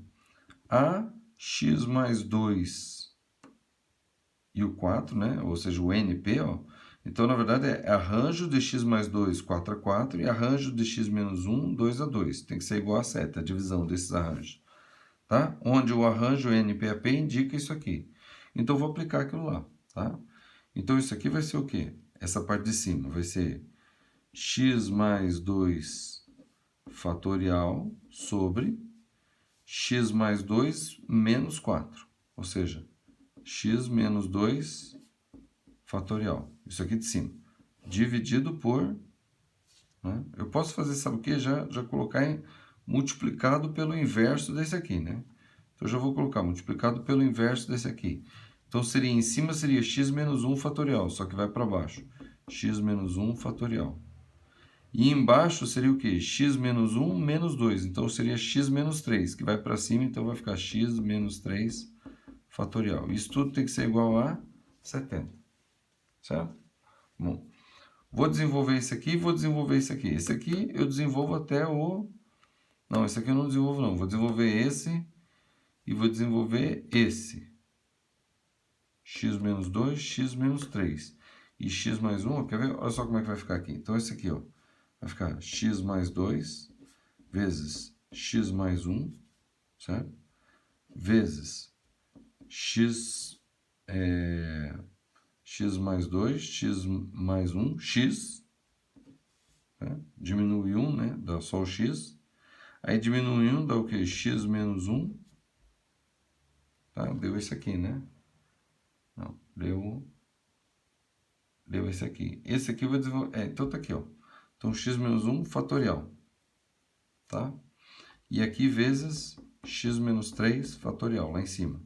ax mais 2 e o 4, né? Ou seja, o NP, ó. Então, na verdade, é arranjo de x mais 2, 4 a 4, e arranjo de x menos 1, 2 a 2. Tem que ser igual a 7, a divisão desses arranjos. Tá? Onde o arranjo NPAP indica isso aqui. Então, vou aplicar aquilo lá. Tá? Então, isso aqui vai ser o quê? Essa parte de cima vai ser x mais 2 fatorial sobre x mais 2 menos 4. Ou seja, x menos 2 fatorial. Isso aqui de cima. Dividido por... Né? Eu posso fazer, sabe o quê? Já colocar em multiplicado pelo inverso desse aqui, né? Então, eu já vou colocar multiplicado pelo inverso desse aqui. Então, seria, em cima seria x menos 1 fatorial, só que vai para baixo. X menos 1 fatorial. E embaixo seria o quê? X menos 1 menos 2. Então, seria x menos 3, que vai para cima, então vai ficar x menos 3 fatorial. Isso tudo tem que ser igual a 70. Certo? Bom, vou desenvolver esse aqui e vou desenvolver esse aqui. Esse aqui eu desenvolvo até o... Não, esse aqui eu não desenvolvo não. Vou desenvolver esse e vou desenvolver esse. X menos 2, x menos 3. E x mais 1, quer ver? Olha só como é que vai ficar aqui. Então, esse aqui, ó, vai ficar x mais 2 vezes x mais 1, certo? Vezes x, x mais 2, x mais 1, x. Né? Diminui 1, né? Dá só o x. Aí diminui 1, dá o quê? X menos 1. Tá? Deu esse aqui, né? Não, deu esse aqui. Esse aqui eu vou desenvolver... então tá aqui, ó. Então, x menos 1 fatorial. Tá? E aqui vezes x menos 3 fatorial, lá em cima.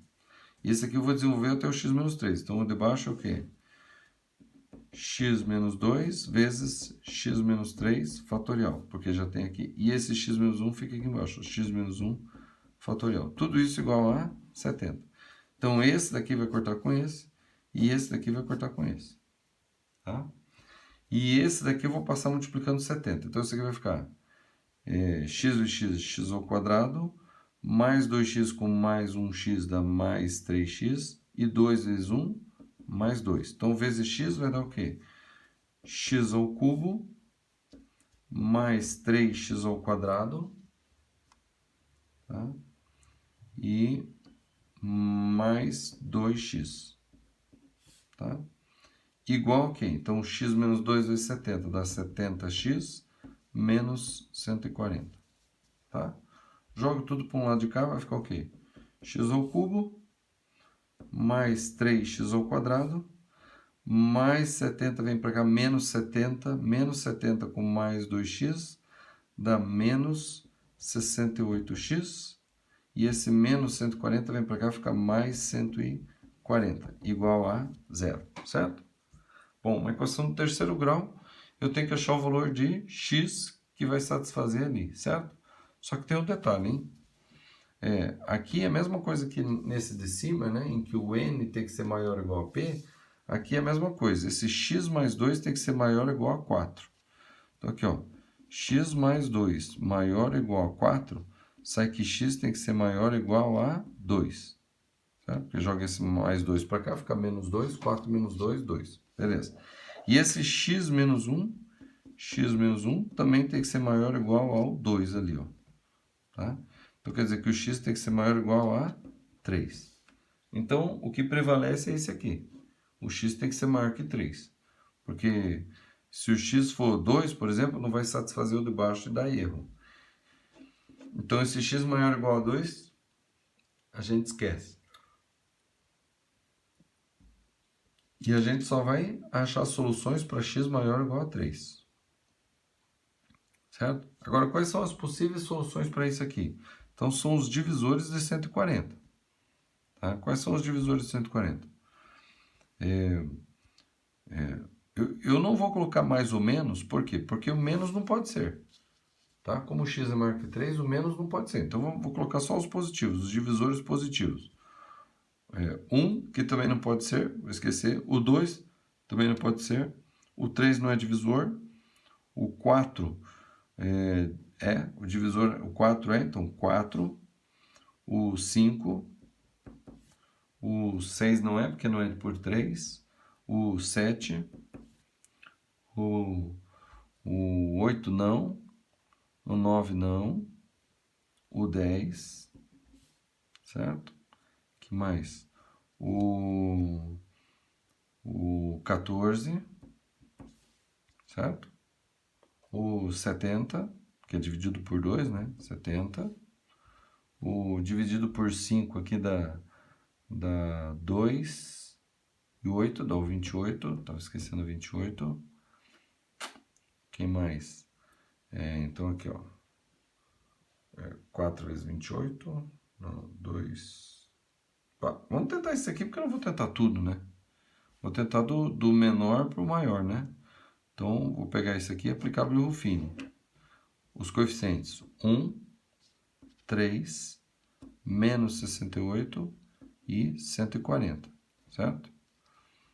E esse aqui eu vou desenvolver até o x menos 3. Então, o de baixo é o quê? X menos 2 vezes x menos 3 fatorial, porque já tem aqui. E esse x menos 1 fica aqui embaixo, x menos 1 fatorial. Tudo isso igual a 70. Então, esse daqui vai cortar com esse, e esse daqui vai cortar com esse. Tá? E esse daqui eu vou passar multiplicando 70. Então, isso aqui vai ficar x vezes x, x ao quadrado, mais 2x com mais 1x dá mais 3x, e 2 vezes 1, mais 2. Então, vezes x vai dar o quê? X ao cubo, mais 3x ao quadrado, tá? E mais 2x, tá? Igual a quê? Então, x menos 2 vezes 70 dá 70x menos 140, tá? Jogo tudo para um lado de cá, vai ficar o quê? X ao cubo, mais 3x ao quadrado, mais 70 vem para cá, menos 70 com mais 2x, dá menos 68x, e esse menos 140 vem para cá, fica mais 140, igual a zero, certo? Bom, uma equação do terceiro grau, eu tenho que achar o valor de x que vai satisfazer ali, certo? Só que tem um detalhe, hein? Aqui é a mesma coisa que nesse de cima, né? Em que o n tem que ser maior ou igual a p. Aqui é a mesma coisa. Esse x mais 2 tem que ser maior ou igual a 4. Então, aqui, ó. X mais 2 maior ou igual a 4, sai que x tem que ser maior ou igual a 2. Tá? Porque joga esse mais 2 para cá, fica menos 2, 4 menos 2, 2. Beleza. E esse x menos 1 também tem que ser maior ou igual ao 2 ali, ó. tá? Então quer dizer que o x tem que ser maior ou igual a 3. Então, o que prevalece é esse aqui. O x tem que ser maior que 3. Porque se o x for 2, por exemplo, não vai satisfazer o de baixo e dá erro. Então, esse x maior ou igual a 2, a gente esquece. E a gente só vai achar soluções para x maior ou igual a 3. Certo? Agora, quais são as possíveis soluções para isso aqui? Então, são os divisores de 140. Tá? Quais são os divisores de 140? Eu não vou colocar mais ou menos, por quê? Porque o menos não pode ser. Tá? Como o x é maior que 3, o menos não pode ser. Então, vou colocar só os positivos, os divisores positivos. 1, que também não pode ser, vou esquecer. O 2 também não pode ser. O 3 não é divisor. O 4 o divisor, o 4 então 4. O 5, o 6 não é, porque não é por 3. O 7, o 8 não. O 9 não. O 10, certo? Que mais? O 14, certo? O 70, que é dividido por 2, né? 70. O dividido por 5 aqui dá 2 e 8, dá o 28. Estava esquecendo o 28. Quem mais? Então aqui, ó. 4 vezes 28. Não, 2. Vamos tentar isso aqui, porque eu não vou tentar tudo, né? Vou tentar do menor para o maior, né? Então, vou pegar isso aqui e aplicar o Ruffini. Os coeficientes 1, 3, menos 68 e 140, certo?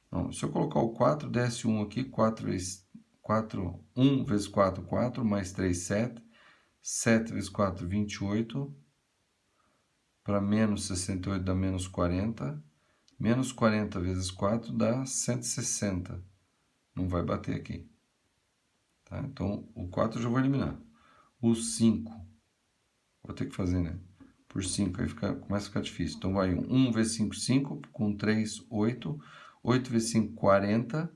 Então, se eu colocar o 4, desce 1 aqui, 4 vezes 4, 1 vezes 4, 4, mais 3, 7. 7 vezes 4, 28. Para menos 68 dá menos 40. Menos 40 vezes 4 dá 160. Não vai bater aqui. Tá? Então, o 4 eu já vou eliminar. O 5, vou ter que fazer, né? Por 5, aí começa a ficar difícil. Então, vai 1 vezes 5, 5. Com 3, 8. 8 vezes 5, 40.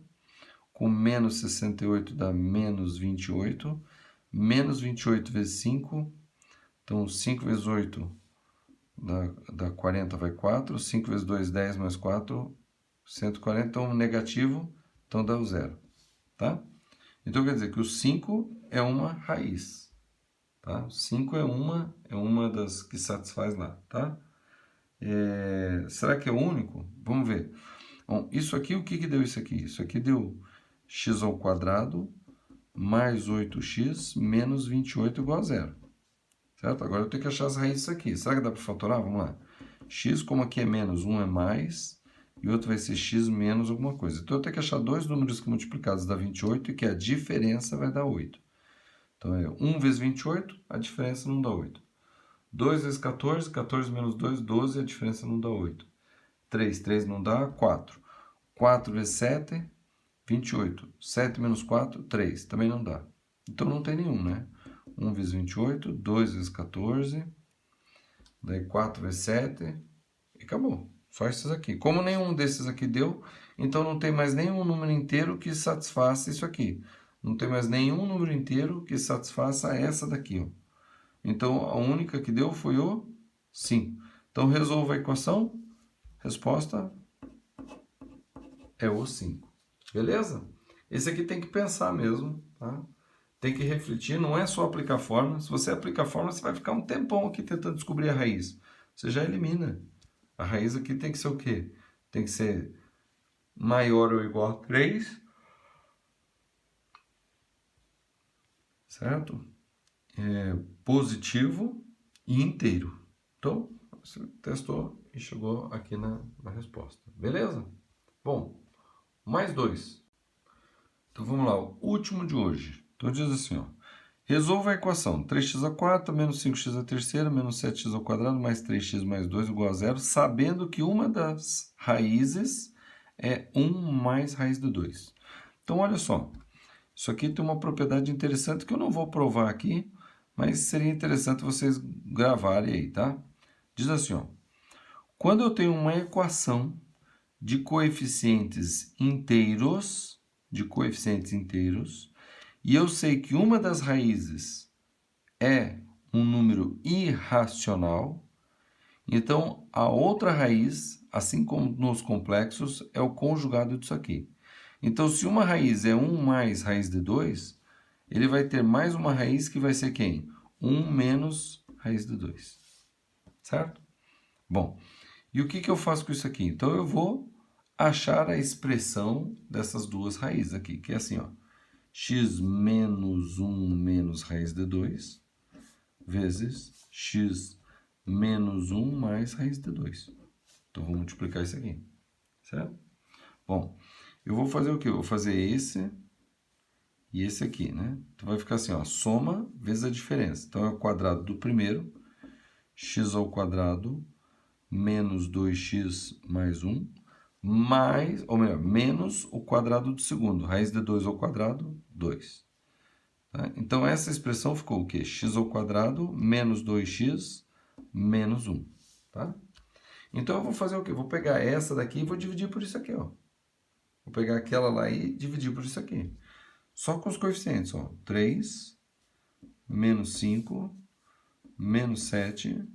Com menos 68 dá menos 28. Menos 28 vezes 5. Então, 5 vezes 8 dá 40, vai 4. 5 vezes 2, 10 mais 4, 140. Então, negativo, então dá o zero. Tá? Então, quer dizer que o 5 é uma raiz. Tá? O 5 é uma das que satisfaz lá. Tá? Será que é o único? Vamos ver. Bom, isso aqui, o que deu isso aqui? Isso aqui deu x ao quadrado mais 8x menos 28 igual a zero. Certo? Agora eu tenho que achar as raízes aqui. Será que dá para fatorar? Vamos lá. X, como aqui é menos, um é mais, e outro vai ser x menos alguma coisa. Então eu tenho que achar dois números que multiplicados dá 28 e que a diferença vai dar 8. Então é 1 vezes 28, a diferença não dá 8. 2 vezes 14, 14 menos 2, 12, a diferença não dá 8. 3, 3 não dá, 4. 4 vezes 7, 28. 7 menos 4, 3. Também não dá. Então não tem nenhum, né? 1 vezes 28, 2 vezes 14, daí 4 vezes 7, e acabou. Só esses aqui. Como nenhum desses aqui deu, então não tem mais nenhum número inteiro que satisfaça isso aqui. Não tem mais nenhum número inteiro que satisfaça essa daqui, ó. Então, a única que deu foi o 5. Então, resolva a equação. Resposta é o 5. Beleza? Esse aqui tem que pensar mesmo, tá? Tem que refletir, não é só aplicar a fórmula. Se você aplicar a fórmula, você vai ficar um tempão aqui tentando descobrir a raiz. Você já elimina. A raiz aqui tem que ser o quê? Tem que ser maior ou igual a 3. Certo? Positivo e inteiro. Então, você testou e chegou aqui na resposta. Beleza? Bom, mais 2. Então, vamos lá. O último de hoje. Então, diz assim, ó. Resolva a equação 3x a 4 menos 5x a terceira menos 7x ao quadrado mais 3x mais 2 igual a zero, sabendo que uma das raízes é 1 mais raiz de 2. Então, olha só. Isso aqui tem uma propriedade interessante que eu não vou provar aqui, mas seria interessante vocês gravarem aí, tá? Diz assim, ó. Quando eu tenho uma equação de coeficientes inteiros, e eu sei que uma das raízes é um número irracional, então a outra raiz, assim como nos complexos, é o conjugado disso aqui. Então, se uma raiz é 1 mais raiz de 2, ele vai ter mais uma raiz que vai ser quem? 1 menos raiz de 2. Certo? Bom, e o que que eu faço com isso aqui? Então, eu vou achar a expressão dessas duas raízes aqui, que é assim, ó. X menos 1 menos raiz de 2 vezes x menos 1 mais raiz de 2. Então, vou multiplicar isso aqui, certo? Bom, eu vou fazer o quê? Eu vou fazer esse e esse aqui, né? Então, vai ficar assim, ó, soma vezes a diferença. Então, é o quadrado do primeiro, x ao quadrado menos 2x mais 1, mais, ou melhor, menos o quadrado do segundo. Raiz de 2 ao quadrado, 2. Tá? Então, essa expressão ficou o quê? X ao quadrado menos 2x menos 1. Tá? Então, eu vou fazer o quê? Vou pegar essa daqui e vou dividir por isso aqui, ó. Vou pegar aquela lá e dividir por isso aqui. Só com os coeficientes, ó. 3, menos 5, menos 7,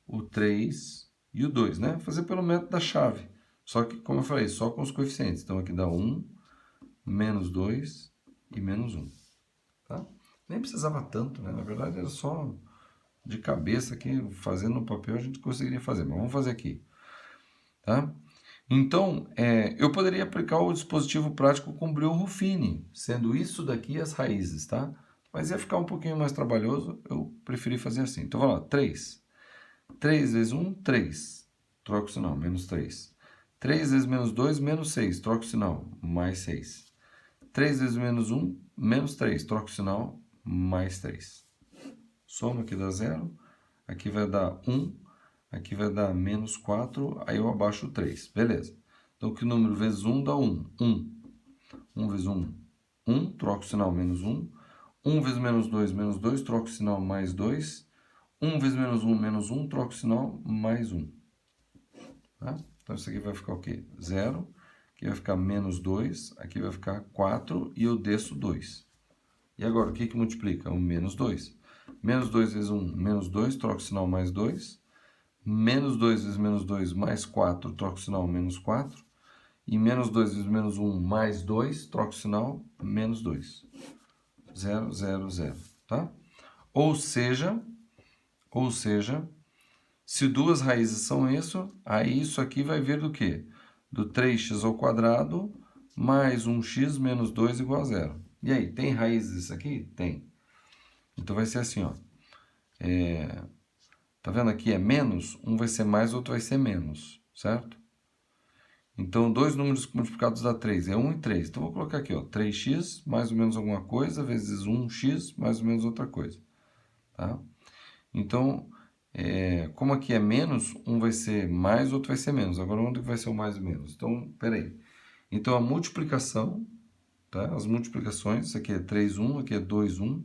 o 3 e o 2, né? Vou fazer pelo método da chave. Só que, como eu falei, só com os coeficientes. Então, aqui dá 1, menos 2 e menos 1. Tá? Nem precisava tanto, né? Na verdade, era só de cabeça aqui, fazendo no papel, a gente conseguiria fazer. Mas vamos fazer aqui. Tá? Então, eu poderia aplicar o dispositivo prático com Brio-Ruffini, sendo isso daqui as raízes, tá? Mas ia ficar um pouquinho mais trabalhoso, eu preferi fazer assim. Então, vamos lá, 3. 3 vezes 1, 3. Troca o sinal, menos 3. 3 vezes menos 2, menos 6. Troca o sinal, mais 6. 3 vezes menos 1, menos 3. Troca o sinal, mais 3. Soma aqui dá 0. Aqui vai dar 1. Aqui vai dar menos 4. Aí eu abaixo o 3. Beleza. Então, que número vezes 1 dá 1. 1. 1 vezes 1, 1. Troca o sinal, menos 1. 1 vezes menos 2, menos 2. Troca o sinal, mais 2. 1 vezes menos 1, menos 1. Troca o sinal, mais 1. Tá? Então, isso aqui vai ficar o quê? 0. Aqui vai ficar menos 2. Aqui vai ficar 4. E eu desço 2. E agora, o que que multiplica? O menos 2. Menos 2 vezes 1, menos 2. Troca o sinal, mais 2. Menos 2 vezes menos 2, mais 4. Troca o sinal, menos 4. E menos 2 vezes menos 1, mais 2. Troca o sinal, menos 2. 0, 0, 0. Tá? Ou seja, se duas raízes são isso, aí isso aqui vai vir do quê? Do 3x ao quadrado mais 1x menos 2 igual a 0. E aí, tem raízes isso aqui? Tem. Então vai ser assim, ó. Tá vendo aqui é menos? Um vai ser mais, outro vai ser menos, certo? Então, dois números multiplicados dá 3, é 1 e 3. Então, vou colocar aqui, ó, 3x mais ou menos alguma coisa, vezes 1x mais ou menos outra coisa. Tá? Então, como aqui é menos, um vai ser mais, outro vai ser menos. Agora, onde vai ser o mais e menos? Então, peraí. Então, a multiplicação, tá? As multiplicações, isso aqui é 3, 1, aqui é 2, 1,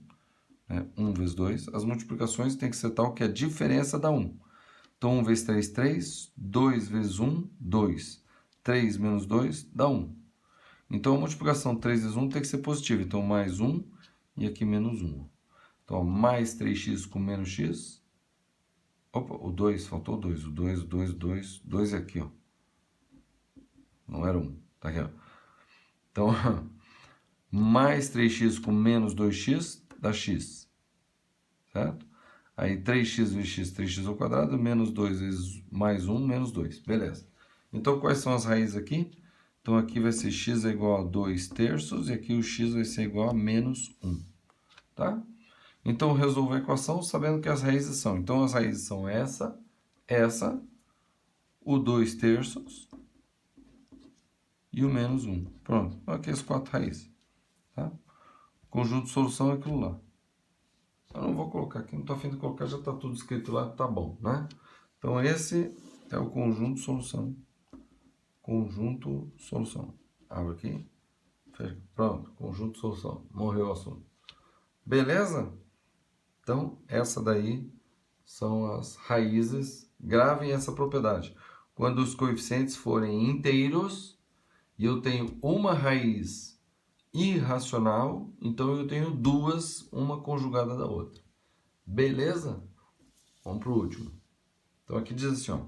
né? 1 vezes 2. As multiplicações tem que ser tal que a diferença dá 1. Então, 1 vezes 3, 3. 2 vezes 1, 2. 3 menos 2 dá 1. Então, a multiplicação 3 vezes 1 tem que ser positiva. Então, mais 1 e aqui menos 1. Então, mais 3x com menos x. Opa, o 2, faltou o 2. O 2, o 2, o 2. 2 é aqui, ó. Não era 1. Tá aqui, ó. Então, mais 3x com menos 2x dá x. Certo? Aí 3x vezes x, 3x ao quadrado, menos 2 vezes mais 1, menos 2. Beleza. Então, quais são as raízes aqui? Então, aqui vai ser x é igual a 2 terços e aqui o x vai ser igual a menos 1. Tá? Então, resolvo a equação sabendo que as raízes são. Então, as raízes são essa, o 2 terços e o menos 1. Pronto. Aqui as quatro raízes. Tá? O conjunto de solução é aquilo lá. Eu não vou colocar aqui, não estou a fim de colocar, já está tudo escrito lá, tá bom, né? Então, esse é o conjunto de solução. Conjunto solução. Abre aqui. Fecha. Pronto, conjunto solução. Morreu o assunto. Beleza? Então, essa daí são as raízes. Gravem essa propriedade. Quando os coeficientes forem inteiros e eu tenho uma raiz irracional, então eu tenho duas, uma conjugada da outra. Beleza? Vamos para o último. Então aqui diz assim, ó,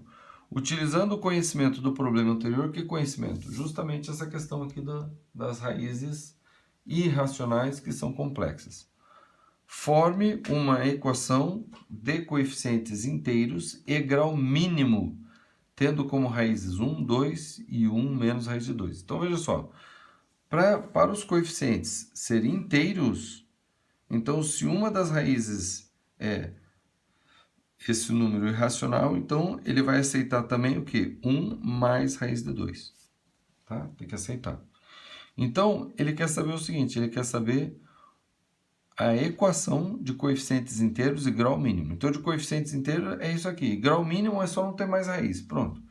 utilizando o conhecimento do problema anterior, que conhecimento? Justamente essa questão aqui das raízes irracionais que são complexas. Forme uma equação de coeficientes inteiros e grau mínimo, tendo como raízes 1, 2 e 1 menos raiz de 2. Então veja só, para os coeficientes serem inteiros, então se uma das raízes é esse número irracional, então ele vai aceitar também o quê? 1 mais raiz de 2. Tá? Tem que aceitar. Então, ele quer saber o seguinte, ele quer saber a equação de coeficientes inteiros e grau mínimo. Então, de coeficientes inteiros é isso aqui. Grau mínimo é só não ter mais raiz. Pronto.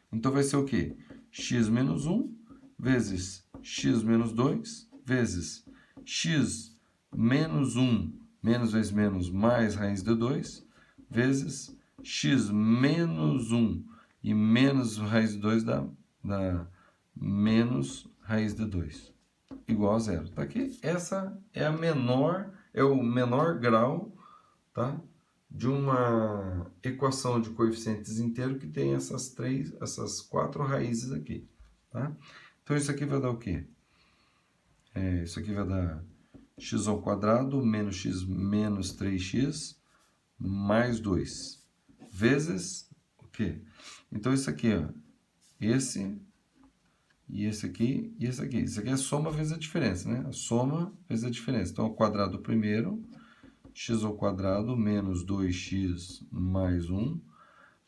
Então, vai ser o quê? X menos 1 vezes x menos 2 vezes x menos 1 menos vezes menos mais raiz de 2 vezes x menos 1 e menos raiz de 2 dá menos raiz de 2 igual a zero. Tá aqui. Essa é o menor grau, tá? De uma equação de coeficientes inteiros que tem essas quatro raízes aqui, tá? Então isso aqui vai dar o quê? Isso aqui vai dar x ao quadrado menos x menos 3x mais 2 vezes o quê? Então isso aqui, ó, esse e esse aqui e esse aqui. Isso aqui é a soma vezes a diferença, né? A soma vezes a diferença. Então, ao quadrado primeiro, x ao quadrado menos 2x mais 1,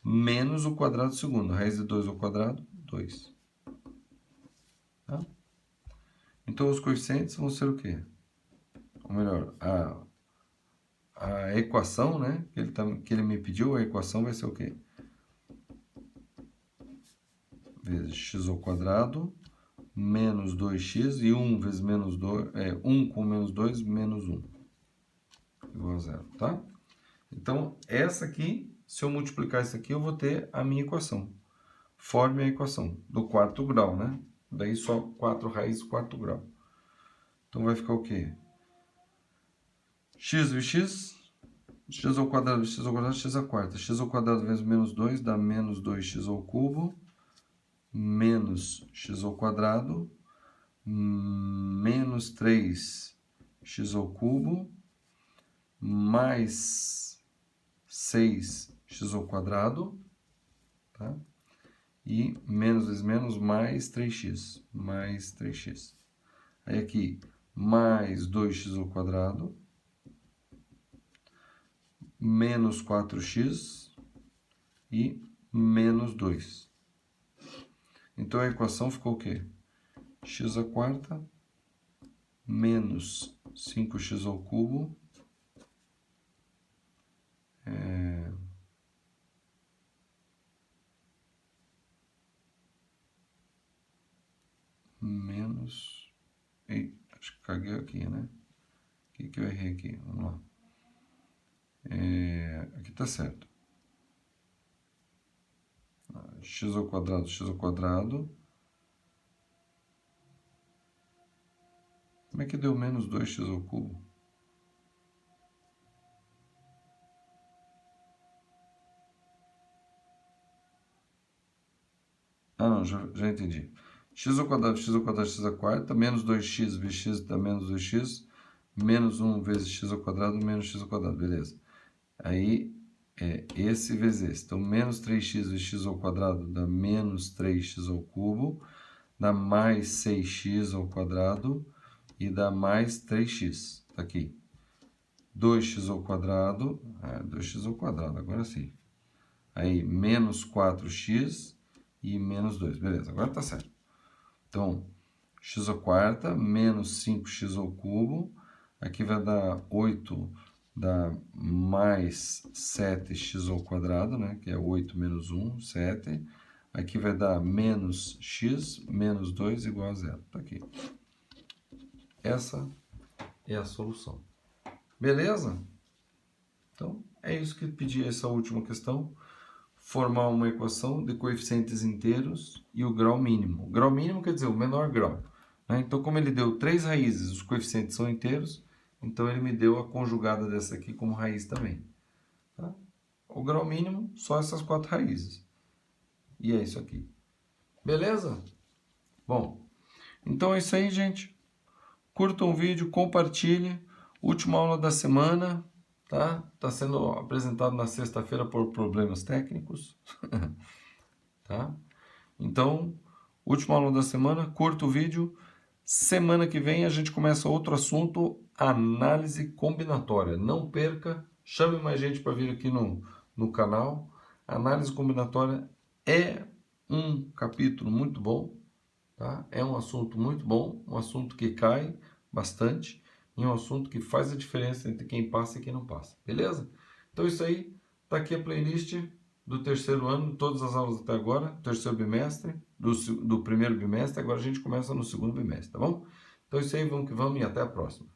menos o quadrado segundo. Raiz de 2 ao quadrado, 2. Tá? Então, os coeficientes vão ser o quê? Ou melhor, a equação, né? Que ele me pediu, a equação vai ser o quê? Vezes x ao quadrado menos 2x e 1 vezes menos 2, 1 com menos 2, menos 1. Igual a zero, tá? Então, essa aqui, se eu multiplicar isso aqui, eu vou ter a minha equação. Forme a equação do quarto grau, né? Daí só 4 raízes, quarto grau. Então, vai ficar o quê? X vezes x, x ao quadrado vezes x ao quadrado, x à quarta. X ao quadrado vezes menos 2 dá menos 2x ao cubo, menos x ao quadrado, menos 3x ao cubo, mais 6x ao quadrado, tá? E menos vezes menos, mais 3x, mais 3x. Aí aqui, mais 2x ao quadrado, menos 4x e menos 2. Então, a equação ficou o quê? X à quarta menos 5x ao cubo menos... Ei, acho que caguei aqui, né? O que eu errei aqui? Vamos lá. Aqui tá certo. X ao quadrado, x ao quadrado. Como é que deu menos 2x ao cubo? Ah, não, já entendi. X ao quadrado, x à quarta, menos 2x vezes x dá menos 2x, menos 1 vezes x ao quadrado, menos x ao quadrado, beleza. Aí, esse vezes esse. Então, menos 3x vezes x ao quadrado dá menos 3x ao cubo, dá mais 6x ao quadrado e dá mais 3x. Tá aqui. 2x ao quadrado, 2x ao quadrado, agora sim. Aí, menos 4x e menos 2. Beleza, agora tá certo. Então, x à quarta, menos 5x ao cubo. Aqui vai dar 8, dá mais 7x ao quadrado, né? Que é 8 menos 1, 7. Aqui vai dar menos x, menos 2 igual a zero. Tá aqui. Essa é a solução. Beleza? Então, é isso que pedi essa última questão. Formar uma equação de coeficientes inteiros e o grau mínimo. O grau mínimo quer dizer o menor grau, né? Então, como ele deu 3 raízes, os coeficientes são inteiros, então ele me deu a conjugada dessa aqui como raiz também. Tá? O grau mínimo, só essas 4 raízes. E é isso aqui. Beleza? Bom, então é isso aí, gente. Curta um vídeo, compartilhe. Última aula da semana, tá? Está sendo apresentado na sexta-feira por problemas técnicos, tá? Então, última aula da semana, curta o vídeo. Semana que vem a gente começa outro assunto, análise combinatória. Não perca, chame mais gente para vir aqui no canal. Análise combinatória é um capítulo muito bom, tá? É um assunto muito bom, um assunto que cai bastante e um assunto que faz a diferença entre quem passa e quem não passa, beleza? Então isso aí, tá aqui a playlist do terceiro ano, todas as aulas até agora, terceiro bimestre, do primeiro bimestre, agora a gente começa no segundo bimestre, tá bom? Então isso aí, vamos que vamos e até a próxima.